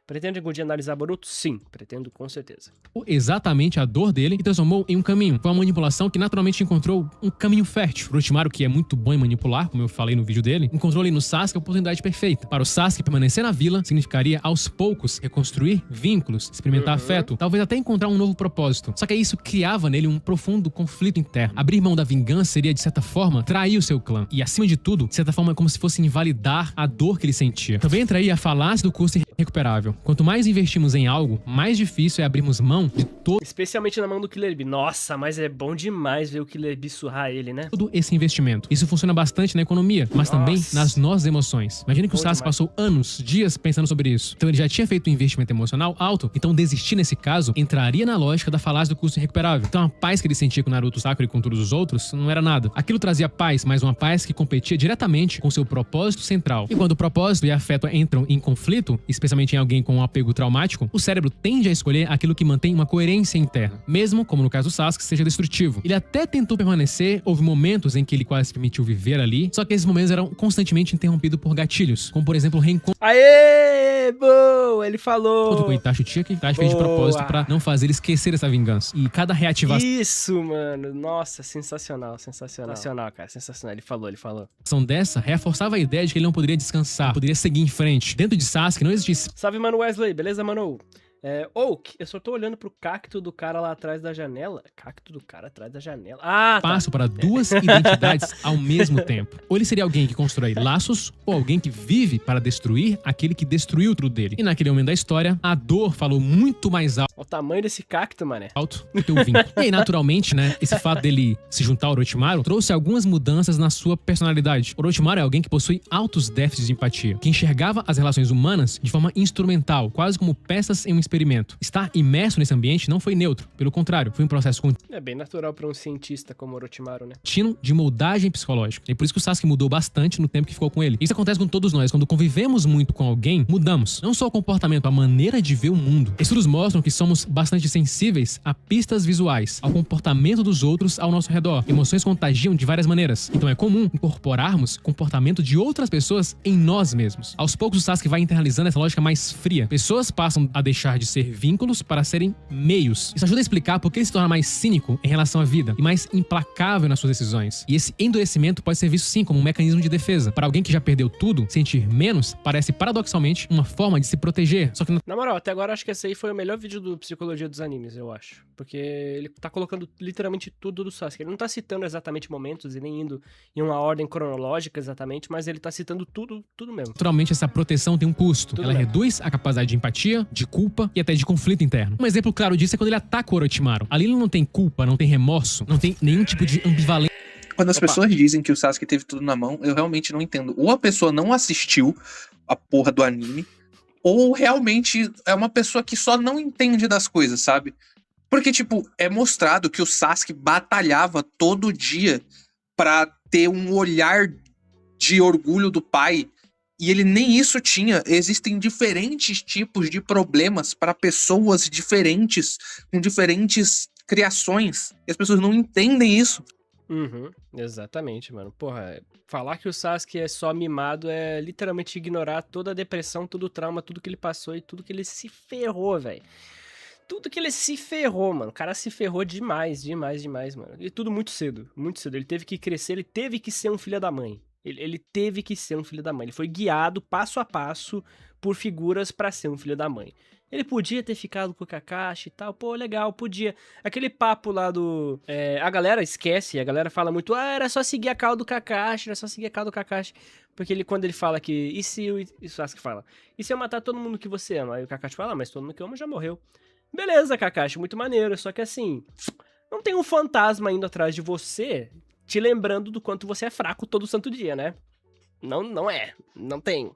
Pretende algum dia analisar Boruto? Sim, pretendo com certeza. Exatamente a dor dele e transformou em um caminho. Foi uma manipulação que naturalmente encontrou um caminho fértil. O Orochimaru, que é muito bom em manipular, como eu falei no vídeo dele, encontrou ali no Sasuke a oportunidade perfeita. Para o Sasuke, permanecer na vila significaria, aos poucos, reconstruir vínculos, experimentar afeto, talvez até encontrar um novo propósito. Só que isso criava nele um profundo conflito interno. Abrir mão da vingança seria, de certa forma, trair o seu clã. E, acima de tudo, de certa forma, é como se fosse invalidar a dor que ele sentia. Também entraria a falácia do custo irrecuperável. Quanto mais investimos em algo, mais difícil é abrirmos mão de Especialmente na mão do Killer Bee. Nossa, mas é bom demais ver o Killer Bee surrar ele, né? todo esse investimento. Isso funciona bastante na economia, mas também nas nossas emoções. Imagina que o Bom Sasuke demais. passou anos, dias pensando sobre isso. Então ele já tinha feito um investimento emocional alto, então desistir nesse caso entraria na lógica da falácia do custo irrecuperável. Então a paz que ele sentia com Naruto, Sakura e com todos os outros não era nada. Aquilo trazia paz, mas uma paz que competia diretamente com seu propósito central. E quando o propósito e afeto entram em conflito, especialmente em alguém com um apego traumático, o cérebro tende a escolher aquilo que mantém uma coerência interna, mesmo, como no caso do Sasuke, seja destrutivo. Ele até tentou permanecer, houve momentos em que ele quase se permitiu viver ali, só que esses momentos eram constantemente interrompidos por gatilhos, como por exemplo o reencontro Aê, boa, ele falou. com Itachi Uchiha, que Itachi fez de propósito pra não fazer ele esquecer essa vingança. E cada reativação Isso, mano. Nossa, sensacional. Sensacional, cara. Sensacional. Ele falou. dessa reforçava a ideia de que ele não poderia descansar, poderia seguir em frente. Dentro de Sasuke não existia Salve, mano Wesley. Beleza, mano? Eu só tô olhando pro cacto do cara lá atrás da janela. Cacto do cara atrás da janela. Ah, tá. espaço para duas identidades ao mesmo tempo. Ou ele seria alguém que constrói laços, ou alguém que vive para destruir aquele que destruiu tudo dele. E naquele momento da história, a dor falou muito mais Olha o tamanho desse cacto, mané. alto do que o vínculo. E aí, naturalmente, né, esse fato dele se juntar ao Orochimaru trouxe algumas mudanças na sua personalidade. Orochimaru é alguém que possui altos déficits de empatia, que enxergava as relações humanas de forma instrumental, quase como peças em um experimento. Estar imerso nesse ambiente não foi neutro, pelo contrário, foi um processo É bem natural pra um cientista como Orochimaru, né? contínuo de moldagem psicológica. E por isso que o Sasuke mudou bastante no tempo que ficou com ele. Isso acontece com todos nós. Quando convivemos muito com alguém, mudamos. Não só o comportamento, a maneira de ver o mundo. Estudos mostram que somos bastante sensíveis a pistas visuais, ao comportamento dos outros ao nosso redor. Emoções contagiam de várias maneiras. Então é comum incorporarmos comportamento de outras pessoas em nós mesmos. Aos poucos o Sasuke vai internalizando essa lógica mais fria. Pessoas passam a deixar de ser vínculos para serem meios. Isso ajuda a explicar por que ele se torna mais cínico em relação à vida e mais implacável nas suas decisões. E esse endurecimento pode ser visto sim como um mecanismo de defesa. Para alguém que já perdeu tudo, sentir menos parece paradoxalmente uma forma de se proteger. Só que Na moral, até agora acho que esse aí foi o melhor vídeo do Psicologia dos Animes, eu acho. Porque ele tá colocando literalmente tudo do Sasuke. Ele não tá citando exatamente momentos e nem indo em uma ordem cronológica exatamente, mas ele tá citando tudo mesmo. naturalmente essa proteção tem um custo. Tudo Ela bem. reduz a capacidade de empatia, de culpa e até de conflito interno. Um exemplo claro disso é quando ele ataca o Orochimaru. Ali ele não tem culpa, não tem remorso, não tem nenhum tipo de ambivalência. Quando as Opa. pessoas dizem que o Sasuke teve tudo na mão, eu realmente não entendo. Ou a pessoa não assistiu a porra do anime, ou realmente é uma pessoa que só não entende das coisas, sabe? Porque, tipo, é mostrado que o Sasuke batalhava todo dia pra ter um olhar de orgulho do pai. E ele nem isso tinha. Existem diferentes tipos de problemas para pessoas diferentes, com diferentes criações. E as pessoas não entendem isso. Uhum, exatamente, mano. Porra, falar que o Sasuke é só mimado é literalmente ignorar toda a depressão, todo o trauma, tudo que ele passou e tudo que ele se ferrou, velho. Tudo que ele se ferrou, mano. O cara se ferrou demais, mano. E tudo muito cedo, muito cedo. Ele teve que crescer, ele teve que ser um filho da mãe. Ele teve que ser um filho da mãe. Ele foi guiado passo a passo por figuras pra ser um filho da mãe. Ele podia ter ficado com o Kakashi e tal, pô, legal, podia. Aquele papo lá do... a galera esquece, a galera fala muito, era só seguir a cauda do Kakashi, Porque quando ele fala que, e se o Sasuke fala, e se eu matar todo mundo que você ama? Aí o Kakashi fala, mas todo mundo que eu amo já morreu. Beleza, Kakashi, muito maneiro, só que assim, não tem um fantasma indo atrás de você, te lembrando do quanto você é fraco todo santo dia, né? Não tem.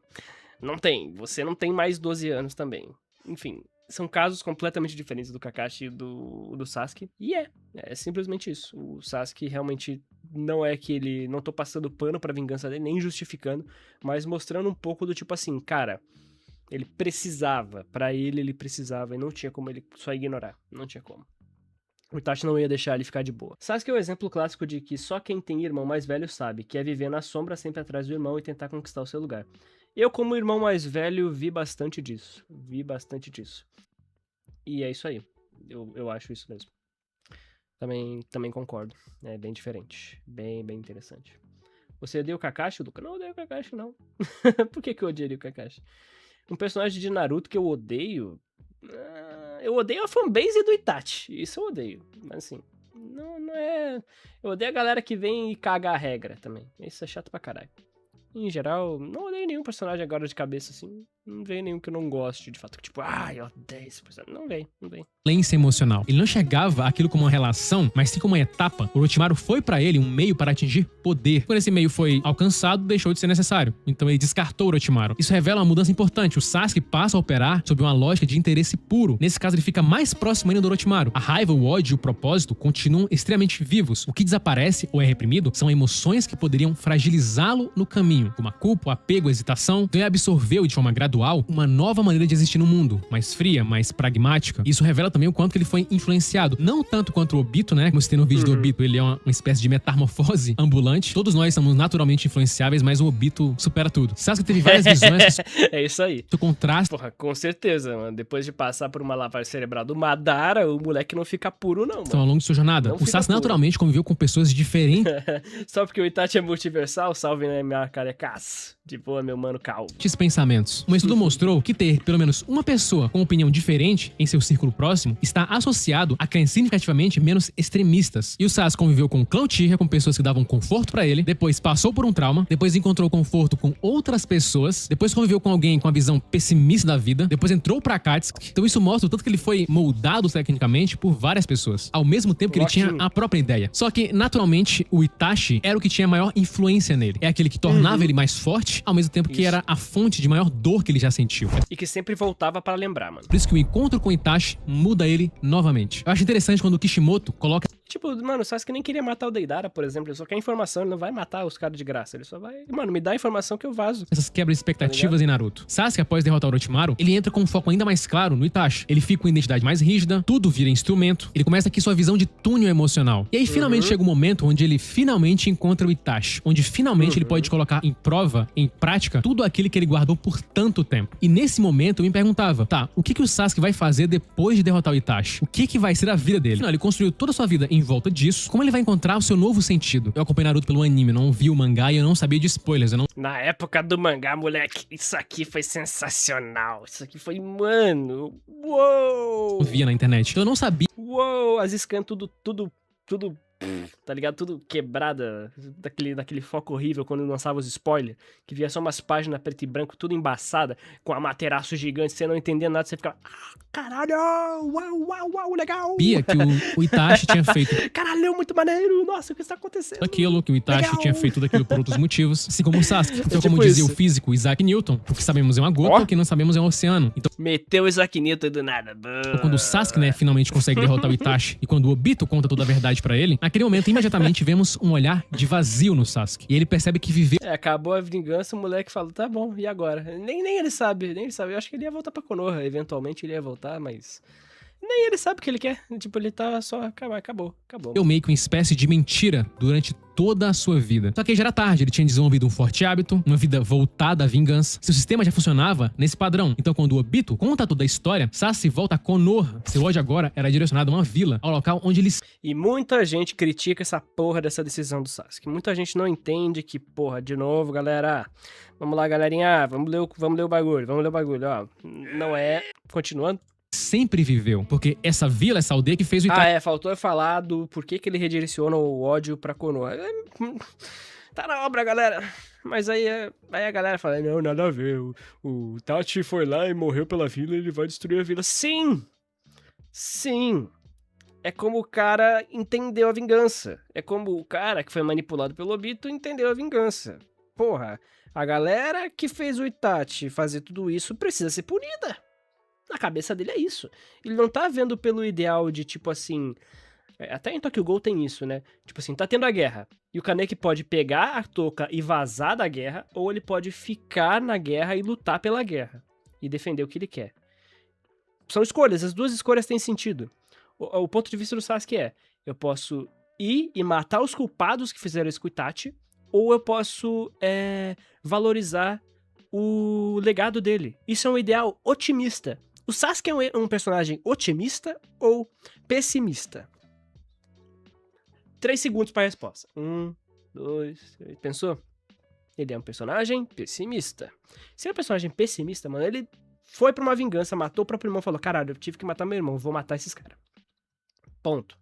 Você não tem mais 12 anos também. Enfim, São casos completamente diferentes do Kakashi e do Sasuke. E é simplesmente isso. O Sasuke realmente não é que ele... Não tô passando pano pra vingança dele, nem justificando, mas mostrando um pouco do tipo assim, cara, ele precisava. Pra ele precisava e não tinha como ele só ignorar. Não tinha como. O Itachi não ia deixar ele ficar de boa. Sasuke é o exemplo clássico de que só quem tem irmão mais velho sabe, que é viver na sombra sempre atrás do irmão e tentar conquistar o seu lugar. Eu, como irmão mais velho, vi bastante disso. E é isso aí. Eu acho isso mesmo. Também concordo. É bem diferente. Bem interessante. Você odeia o Kakashi, Luca? Não odeio o Kakashi, não. Por que eu odiaria o Kakashi? Um personagem de Naruto que eu odeio... Eu odeio a fanbase do Itachi. Isso eu odeio. Mas assim, não é... Eu odeio a galera que vem e caga a regra também. Isso é chato pra caralho. Em geral, não odeio nenhum personagem agora de cabeça, assim. Não veio nenhum que eu não goste, de fato. Tipo, eu odeio esse personagem. Não veio. Violência emocional. Ele não enxergava aquilo como uma relação, mas sim como uma etapa. O Orochimaru foi pra ele um meio para atingir poder. Quando esse meio foi alcançado, deixou de ser necessário. Então ele descartou o Orochimaru. Isso revela uma mudança importante. O Sasuke passa a operar sob uma lógica de interesse puro. Nesse caso, ele fica mais próximo ainda do Orochimaru. A raiva, o ódio e o propósito continuam extremamente vivos. O que desaparece ou é reprimido são emoções que poderiam fragilizá-lo no caminho, como a culpa, o apego, a hesitação. Então ele absorveu de forma gradual uma nova maneira de existir no mundo, mais fria, mais pragmática. Isso revela também o quanto que ele foi influenciado, não tanto quanto o Obito, né? Como você tem no vídeo do Obito, ele é uma espécie de metamorfose ambulante. Todos nós somos naturalmente influenciáveis, mas o Obito supera tudo. Sasuke teve várias visões. É isso aí. O contraste. Porra, com certeza, mano. Depois de passar por uma lavagem cerebral do Madara, o moleque não fica puro, não, mano. Então, ao longo de sua jornada, o Sasuke naturalmente conviveu com pessoas diferentes. Só porque o Itachi é multiversal, salve, né, minha carecaça. De boa, meu mano calvo. Pensamentos. Um estudo mostrou que ter pelo menos uma pessoa com opinião diferente em seu círculo próximo está associado a crenças significativamente menos extremistas. E o Sasuke conviveu com o clã Uchiha, com pessoas que davam conforto pra ele, depois passou por um trauma, depois encontrou conforto com outras pessoas, depois conviveu com alguém com a visão pessimista da vida, depois entrou pra Akatsuki. Então isso mostra o tanto que ele foi moldado tecnicamente por várias pessoas, ao mesmo tempo que ele tinha a própria ideia. Só que, naturalmente, o Itachi era o que tinha maior influência nele. É aquele que tornava ele mais forte, ao mesmo tempo que era a fonte de maior dor que ele já sentiu. E que sempre voltava pra lembrar, mano. Por isso que o encontro com o Itachi muda ele novamente. Eu acho interessante quando o Kishimoto coloca... Tipo, mano, o Sasuke nem queria matar o Deidara, por exemplo. Ele só quer informação, ele não vai matar os caras de graça. Ele só vai... Mano, me dá a informação que eu vazo. Essas quebras de expectativas em Naruto. Sasuke, após derrotar o Orochimaru, ele entra com um foco ainda mais claro no Itachi. Ele fica com uma identidade mais rígida, tudo vira instrumento. Ele começa aqui sua visão de túnel emocional. E aí, finalmente, chega um momento onde ele finalmente encontra o Itachi. Onde finalmente ele pode colocar em prova, em prática, tudo aquilo que ele guardou por tanto tempo. E nesse momento, eu me perguntava, tá, o que o Sasuke vai fazer depois de derrotar o Itachi? O que vai ser a vida dele? Não, ele construiu toda a sua vida em volta disso. Como ele vai encontrar o seu novo sentido? Eu acompanhei Naruto pelo anime, eu não vi o mangá e eu não sabia de spoilers. Na época do mangá, moleque, isso aqui foi sensacional. Isso aqui foi, mano, uou! Eu via na internet. Então eu não sabia. Uou, as scans tudo, tá ligado? Tudo quebrada, daquele foco horrível quando lançava os spoilers, que via só umas páginas preto e branco, tudo embaçada, com a materaço gigante, você não entendia nada, você ficava, caralho, uau, legal. Sabia que o Itachi tinha feito caralho, muito maneiro, nossa, o que está acontecendo? Aquilo que o Itachi legal. Tinha feito tudo aquilo por outros motivos, assim como o Sasuke. Então, tipo como dizia isso. o físico Isaac Newton, o que sabemos é uma gota, o que não sabemos é um oceano. Então, Meteu o Isaac Newton do nada. quando o Sasuke, né, finalmente consegue derrotar o Itachi e quando o Obito conta toda a verdade pra ele, naquele momento, imediatamente, vemos um olhar de vazio no Sasuke. E ele percebe que viveu... Acabou a vingança, o moleque falou, tá bom, e agora? Nem ele sabe. Eu acho que ele ia voltar pra Konoha, eventualmente ele ia voltar, mas... Nem ele sabe o que ele quer. Tipo, ele tá só... Acabou. meio que uma espécie de mentira durante toda a sua vida. Só que já era tarde, ele tinha desenvolvido um forte hábito, uma vida voltada à vingança. Seu sistema já funcionava nesse padrão. Então, quando o Obito conta toda a história, Sasuke volta a Konoha. Seu ódio agora era direcionado a uma vila, ao local onde ele... E muita gente critica essa porra dessa decisão do Sasuke. Muita gente não entende que, porra, de novo, galera... Vamos lá, galerinha, vamos ler o bagulho, ó. Não é... Continuando. Sempre viveu, porque essa vila, essa aldeia que fez o Itachi... faltou eu falar do porquê que ele redireciona o ódio pra Konoha. Tá na obra, galera. Mas aí a galera fala, não, nada a ver, o Itachi foi lá e morreu pela vila, ele vai destruir a vila. Sim! É como o cara entendeu a vingança. É como o cara que foi manipulado pelo Obito entendeu a vingança. Porra, a galera que fez o Itachi fazer tudo isso precisa ser punida. Na cabeça dele é isso. Ele não tá vendo pelo ideal de, tipo assim... Até em Tokyo Ghoul tem isso, né? Tipo assim, tá tendo a guerra. E o Kaneki pode pegar a touca e vazar da guerra, ou ele pode ficar na guerra e lutar pela guerra. E defender o que ele quer. São escolhas, as duas escolhas têm sentido. O ponto de vista do Sasuke é, eu posso ir e matar os culpados que fizeram isso com o Itachi, ou eu posso valorizar o legado dele. Isso é um ideal otimista. O Sasuke é um personagem otimista ou pessimista? 3 segundos pra resposta. 1, 2, 3. Pensou? Ele é um personagem pessimista. Se é um personagem pessimista, mano, ele foi pra uma vingança, matou o próprio irmão, falou, caralho, eu tive que matar meu irmão, vou matar esses caras. Ponto.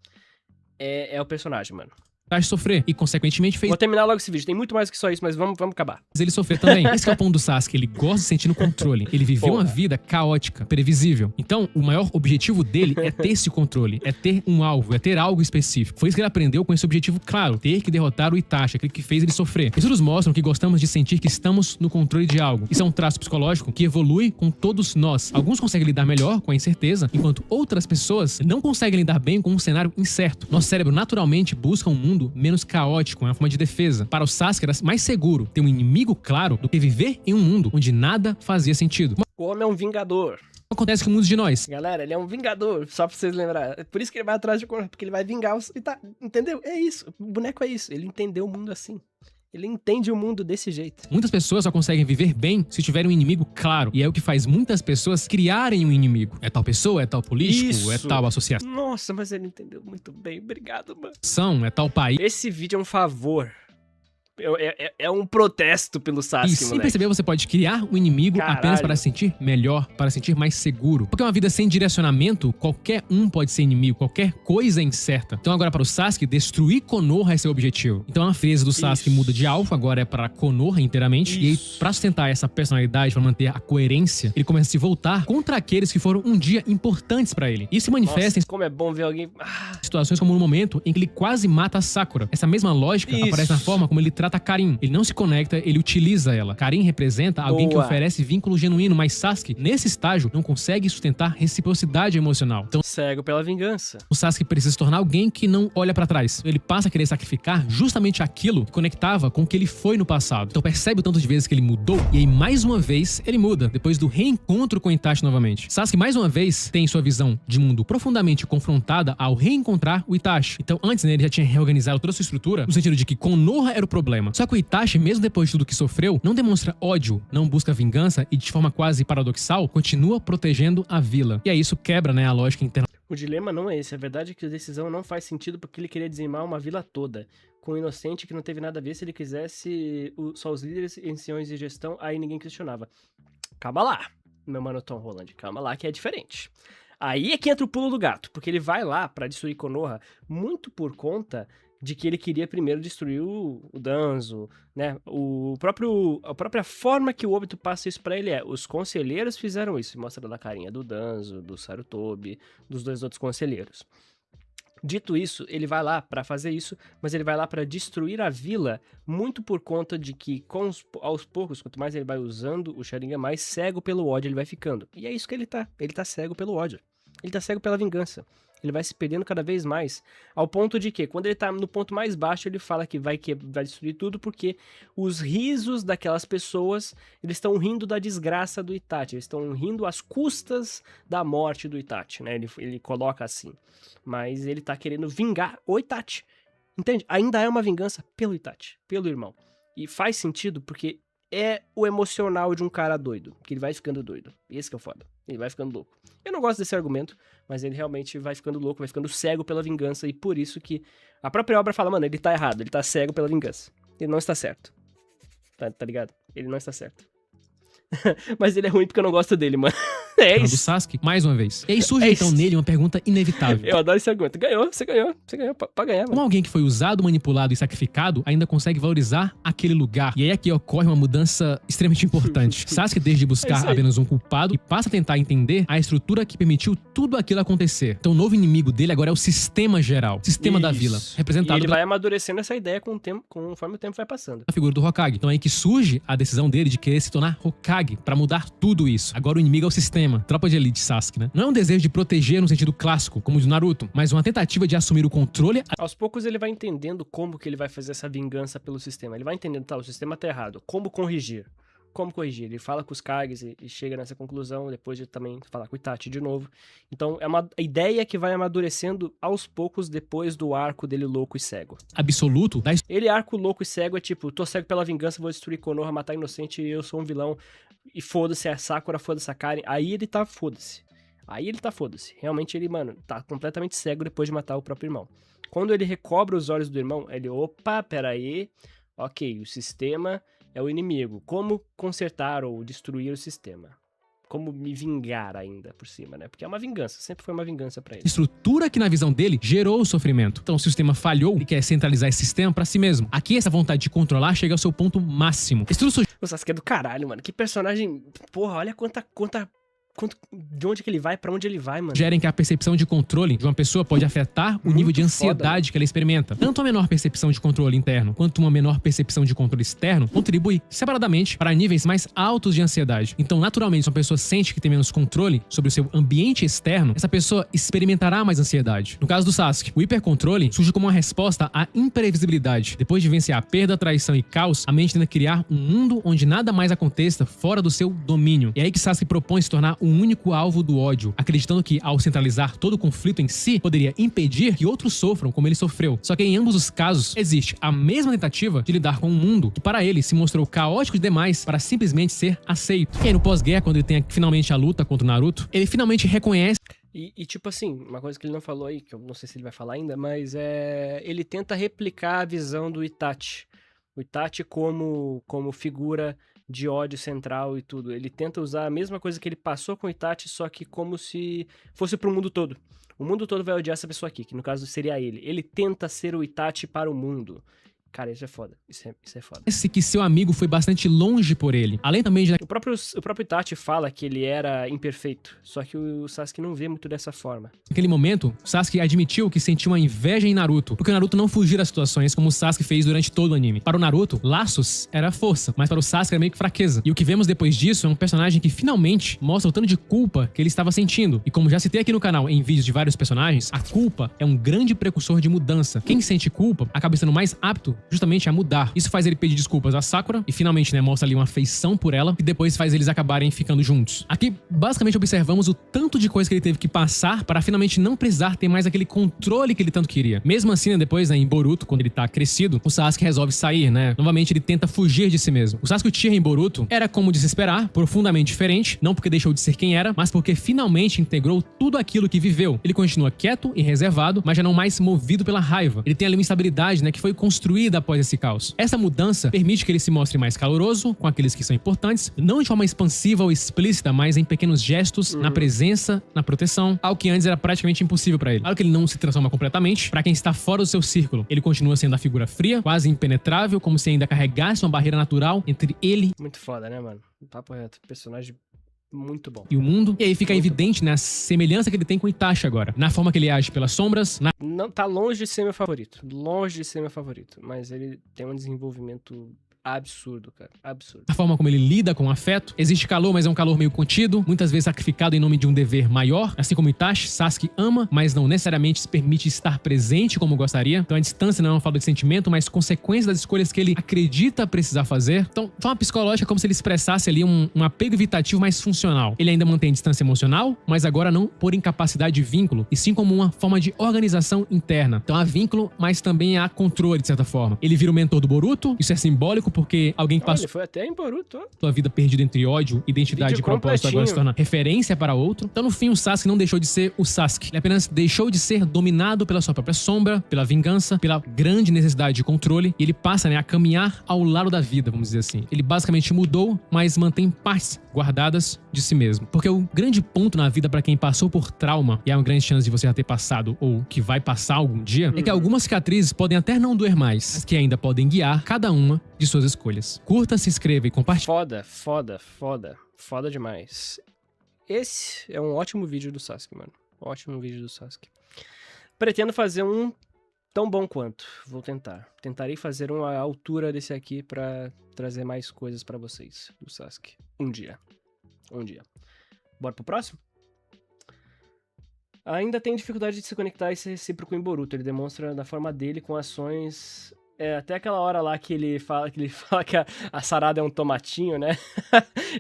É o personagem, mano. Itachi sofrer e, consequentemente, fez Vou terminar logo esse vídeo. Tem muito mais que só isso, mas vamos acabar. ele sofrer também. Esse que é o ponto do Sasuke. Ele gosta de sentir no controle. Ele viveu uma vida caótica, previsível. Então, o maior objetivo dele é ter esse controle, é ter um alvo, é ter algo específico. Foi isso que ele aprendeu com esse objetivo claro, ter que derrotar o Itachi, aquele que fez ele sofrer. Estudos mostram que gostamos de sentir que estamos no controle de algo. Isso é um traço psicológico que evolui com todos nós. Alguns conseguem lidar melhor com a incerteza, enquanto outras pessoas não conseguem lidar bem com um cenário incerto. Nosso cérebro naturalmente busca um mundo menos caótico, é uma forma de defesa. Para o Sasuke era mais seguro ter um inimigo claro do que viver em um mundo onde nada fazia sentido. O homem é um vingador. Acontece com muitos de nós. Galera, ele é um vingador, só pra vocês lembrarem. É por isso que ele vai atrás de Konoha, porque ele vai vingar os... Entendeu? É isso. O boneco é isso. Ele entendeu o mundo assim. Ele entende o mundo desse jeito. Muitas pessoas só conseguem viver bem se tiverem um inimigo claro. E é o que faz muitas pessoas criarem um inimigo. É tal pessoa, é tal político, Isso. é tal associação, Nossa, mas ele entendeu muito bem. Obrigado, mano. é tal país. Esse vídeo é um favor. É um protesto pelo Sasuke, E sem moleque. perceber, você pode criar um inimigo Caralho. apenas para se sentir melhor, para se sentir mais seguro. Porque uma vida sem direcionamento, qualquer um pode ser inimigo, qualquer coisa é incerta. Então agora para o Sasuke, destruir Konoha é seu objetivo. Então a frase do Sasuke Isso. muda de alfa, agora é para Konoha inteiramente. E aí, Isso. pra sustentar essa personalidade, para manter a coerência, ele começa a se voltar contra aqueles que foram um dia importantes para ele. Isso se manifesta Nossa, como é bom ver alguém... em situações como no momento em que ele quase mata a Sakura. Essa mesma lógica Isso. aparece na forma como ele trata a Karin. Ele não se conecta, ele utiliza ela. Karin representa alguém que Boa. oferece vínculo genuíno, mas Sasuke, nesse estágio, não consegue sustentar reciprocidade emocional. Então, Cego pela vingança. o Sasuke precisa se tornar alguém que não olha pra trás. Ele passa a querer sacrificar justamente aquilo que conectava com o que ele foi no passado. Então percebe o tanto de vezes que ele mudou, e aí mais uma vez ele muda, depois do reencontro com Itachi novamente. Sasuke mais uma vez tem sua visão de mundo profundamente confrontada ao reencontrar o Itachi. Então antes, né, ele já tinha reorganizado toda a sua estrutura, no sentido de que Konoha era o problema. Só que o Itachi, mesmo depois de tudo que sofreu, não demonstra ódio, não busca vingança e, de forma quase paradoxal, continua protegendo a vila. E aí isso quebra, né, a lógica interna. O dilema não é esse. A verdade é que a decisão não faz sentido porque ele queria dizimar uma vila toda. Com um inocente que não teve nada a ver, se ele quisesse só os líderes, anciões e gestão, aí ninguém questionava. Calma lá, meu mano Tom Holland. Calma lá que é diferente. Aí é que entra o pulo do gato, porque ele vai lá pra destruir Konoha muito por conta de que ele queria primeiro destruir o Danzo, né? A própria forma que o Obito passa isso pra ele é: os conselheiros fizeram isso, mostra na carinha do Danzo, do Sarutobi, dos 2 outros conselheiros. Dito isso, ele vai lá pra fazer isso, mas ele vai lá pra destruir a vila muito por conta de que, aos poucos, quanto mais ele vai usando o Sharingan, mais cego pelo ódio ele vai ficando. E é isso que ele tá cego pelo ódio. Ele tá cego pela vingança. Ele vai se perdendo cada vez mais, ao ponto de que, quando ele tá no ponto mais baixo, ele fala que vai destruir tudo, porque os risos daquelas pessoas, eles estão rindo da desgraça do Itachi, eles estão rindo às custas da morte do Itachi, né? Ele coloca assim. Mas ele tá querendo vingar o Itachi, entende? Ainda é uma vingança pelo Itachi, pelo irmão. E faz sentido porque é o emocional de um cara doido, que ele vai ficando doido. Esse que é o foda. Ele vai ficando louco. Eu não gosto desse argumento, mas ele realmente vai ficando louco, vai ficando cego pela vingança, e por isso que a própria obra fala, mano, ele tá errado, ele tá cego pela vingança. Ele não está certo. Tá ligado? Ele não está certo. Mas ele é ruim porque eu não gosto dele, mano. É do isso. Sasuke, mais uma vez. E aí surge É então isso. nele uma pergunta inevitável. Eu adoro esse argumento. Você ganhou pra ganhar, Como mano. alguém que foi usado, manipulado e sacrificado ainda consegue valorizar aquele lugar? E aí aqui ocorre uma mudança extremamente importante. Sasuke deixa de É buscar isso aí. apenas um culpado e passa a tentar entender a estrutura que permitiu tudo aquilo acontecer. Então o novo inimigo dele agora é o sistema geral, sistema da Isso. vila, E representado ele pela vai amadurecendo essa ideia com o tempo, conforme o tempo vai passando. figura do Hokage. Então é aí que surge a decisão dele de querer se tornar Hokage pra mudar tudo isso. Agora o inimigo é o sistema. sistema, tropa de elite Sasuke, né? Não é um desejo de proteger no sentido clássico, como o do Naruto, mas uma tentativa de assumir o controle. Aos poucos ele vai entendendo como que ele vai fazer essa vingança pelo sistema. Ele vai entendendo, tá, o sistema tá errado, como corrigir? Como corrigir? Ele fala com os Kages e chega nessa conclusão, depois de também falar com o Itachi de novo. Então é uma ideia que vai amadurecendo aos poucos depois do arco dele louco e cego. Absoluto da Ele, arco louco e cego, é tipo, tô cego pela vingança, vou destruir Konoha, matar inocente e eu sou um vilão. E foda-se a Sakura, foda-se a Karen. Aí ele tá foda-se. Realmente ele, mano, tá completamente cego depois de matar o próprio irmão. Quando ele recobra os olhos do irmão, ele, opa, peraí, ok, o sistema é o inimigo. Como consertar ou destruir o sistema? Como me vingar ainda por cima, né? Porque é uma vingança, sempre foi uma vingança pra ele. estrutura que na visão dele gerou o sofrimento. Então, se o sistema falhou, ele quer centralizar esse sistema pra si mesmo. Aqui, essa vontade de controlar chega ao seu ponto máximo. Esse tudo O Sasuke é do caralho, mano. Que personagem... Porra, olha de onde que ele vai, pra onde ele vai, mano. sugerem que a percepção de controle de uma pessoa pode afetar o nível de ansiedade que ela experimenta. Tanto a menor percepção de controle interno quanto uma menor percepção de controle externo contribui separadamente para níveis mais altos de ansiedade. Então, naturalmente, se uma pessoa sente que tem menos controle sobre o seu ambiente externo, essa pessoa experimentará mais ansiedade. No caso do Sasuke, o hipercontrole surge como uma resposta à imprevisibilidade. Depois de vencer a perda, traição e caos, a mente tenta criar um mundo onde nada mais aconteça fora do seu domínio. É aí que Sasuke propõe se tornar um único alvo do ódio, acreditando que, ao centralizar todo o conflito em si, poderia impedir que outros sofram como ele sofreu. Só que em ambos os casos, existe a mesma tentativa de lidar com um mundo que para ele se mostrou caótico demais para simplesmente ser aceito. E aí no pós-guerra, quando ele tem finalmente a luta contra o Naruto, ele finalmente reconhece E tipo assim, uma coisa que ele não falou aí, que eu não sei se ele vai falar ainda, mas ele tenta replicar a visão do Itachi. O Itachi como figura de ódio central e tudo. Ele tenta usar a mesma coisa que ele passou com o Itachi, só que como se fosse pro mundo todo. O mundo todo vai odiar essa pessoa aqui, que no caso seria ele. Ele tenta ser o Itachi para o mundo. Cara, isso é foda. Isso é foda. que seu amigo foi bastante longe por ele. Além também de O próprio Itachi fala que ele era imperfeito, só que o Sasuke não vê muito dessa forma. naquele momento, Sasuke admitiu que sentiu uma inveja em Naruto, porque o Naruto não fugia das situações como o Sasuke fez durante todo o anime. Para o Naruto, laços era força, mas para o Sasuke era meio que fraqueza. E o que vemos depois disso é um personagem que finalmente mostra o tanto de culpa que ele estava sentindo. E como já citei aqui no canal em vídeos de vários personagens, a culpa é um grande precursor de mudança. Quem sente culpa acaba sendo mais apto justamente a mudar. Isso faz ele pedir desculpas a Sakura e finalmente, né, mostra ali uma afeição por ela e depois faz eles acabarem ficando juntos. Aqui, basicamente, observamos o tanto de coisa que ele teve que passar para finalmente não precisar ter mais aquele controle que ele tanto queria. Mesmo assim, né, depois, né, em Boruto, quando ele tá crescido, o Sasuke resolve sair, né? Novamente, ele tenta fugir de si mesmo. O Sasuke Uchiha em Boruto era, como de se esperar, profundamente diferente, não porque deixou de ser quem era, mas porque finalmente integrou tudo aquilo que viveu. Ele continua quieto e reservado, mas já não mais movido pela raiva. Ele tem ali uma estabilidade, né, que foi construída após esse caos. Essa mudança permite que ele se mostre mais caloroso com aqueles que são importantes, não de forma expansiva ou explícita, mas em pequenos gestos, na presença, na proteção, algo que antes era praticamente impossível pra ele. Claro que ele não se transforma completamente. Pra quem está fora do seu círculo, ele continua sendo a figura fria, quase impenetrável, como se ainda carregasse uma barreira natural entre ele Muito foda, né, mano? Papo reto. Personagem muito bom. e o mundo. E aí fica Muito evidente, né, a semelhança que ele tem com o Itachi agora, na forma que ele age pelas sombras, na Não, tá longe de ser meu favorito. Longe de ser meu favorito. Mas ele tem um desenvolvimento absurdo, cara. Absurdo. a forma como ele lida com o afeto. Existe calor, mas é um calor meio contido, muitas vezes sacrificado em nome de um dever maior. Assim como Itachi, Sasuke ama, mas não necessariamente se permite estar presente como gostaria. Então a distância não é uma falta de sentimento, mas consequência das escolhas que ele acredita precisar fazer. Então, de forma psicológica, é como se ele expressasse ali um apego evitativo mais funcional. Ele ainda mantém distância emocional, mas agora não por incapacidade de vínculo, e sim como uma forma de organização interna. Então há vínculo, mas também há controle, de certa forma. Ele vira o mentor do Boruto, isso é simbólico porque alguém que Olha, passou ele foi até em Boruto, ó. sua vida perdida entre ódio, identidade Vídeo e propósito agora se completinho. torna referência para outro. Então, no fim, o Sasuke não deixou de ser o Sasuke. Ele apenas deixou de ser dominado pela sua própria sombra, pela vingança, pela grande necessidade de controle. E ele passa, né, a caminhar ao lado da vida, vamos dizer assim. Ele basicamente mudou, mas mantém partes guardadas de si mesmo. Porque o grande ponto na vida para quem passou por trauma, e há uma grande chance de você já ter passado ou que vai passar algum dia, é que algumas cicatrizes podem até não doer mais, mas que ainda podem guiar cada uma de suas escolhas. Curta, se inscreva e compartilhe. Foda demais. Esse é um ótimo vídeo do Sasuke, mano. Ótimo vídeo do Sasuke. Pretendo fazer um tão bom quanto. Vou tentar. Tentarei fazer uma altura desse aqui pra trazer mais coisas pra vocês do Sasuke. Um dia. Bora pro próximo? Ainda tem dificuldade de se conectar e ser recíproco em Boruto. Ele demonstra da forma dele com ações... até aquela hora lá que ele fala que a Sarada é um tomatinho, né?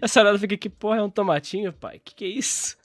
A Sarada fica, que porra é um tomatinho, pai? Que é isso?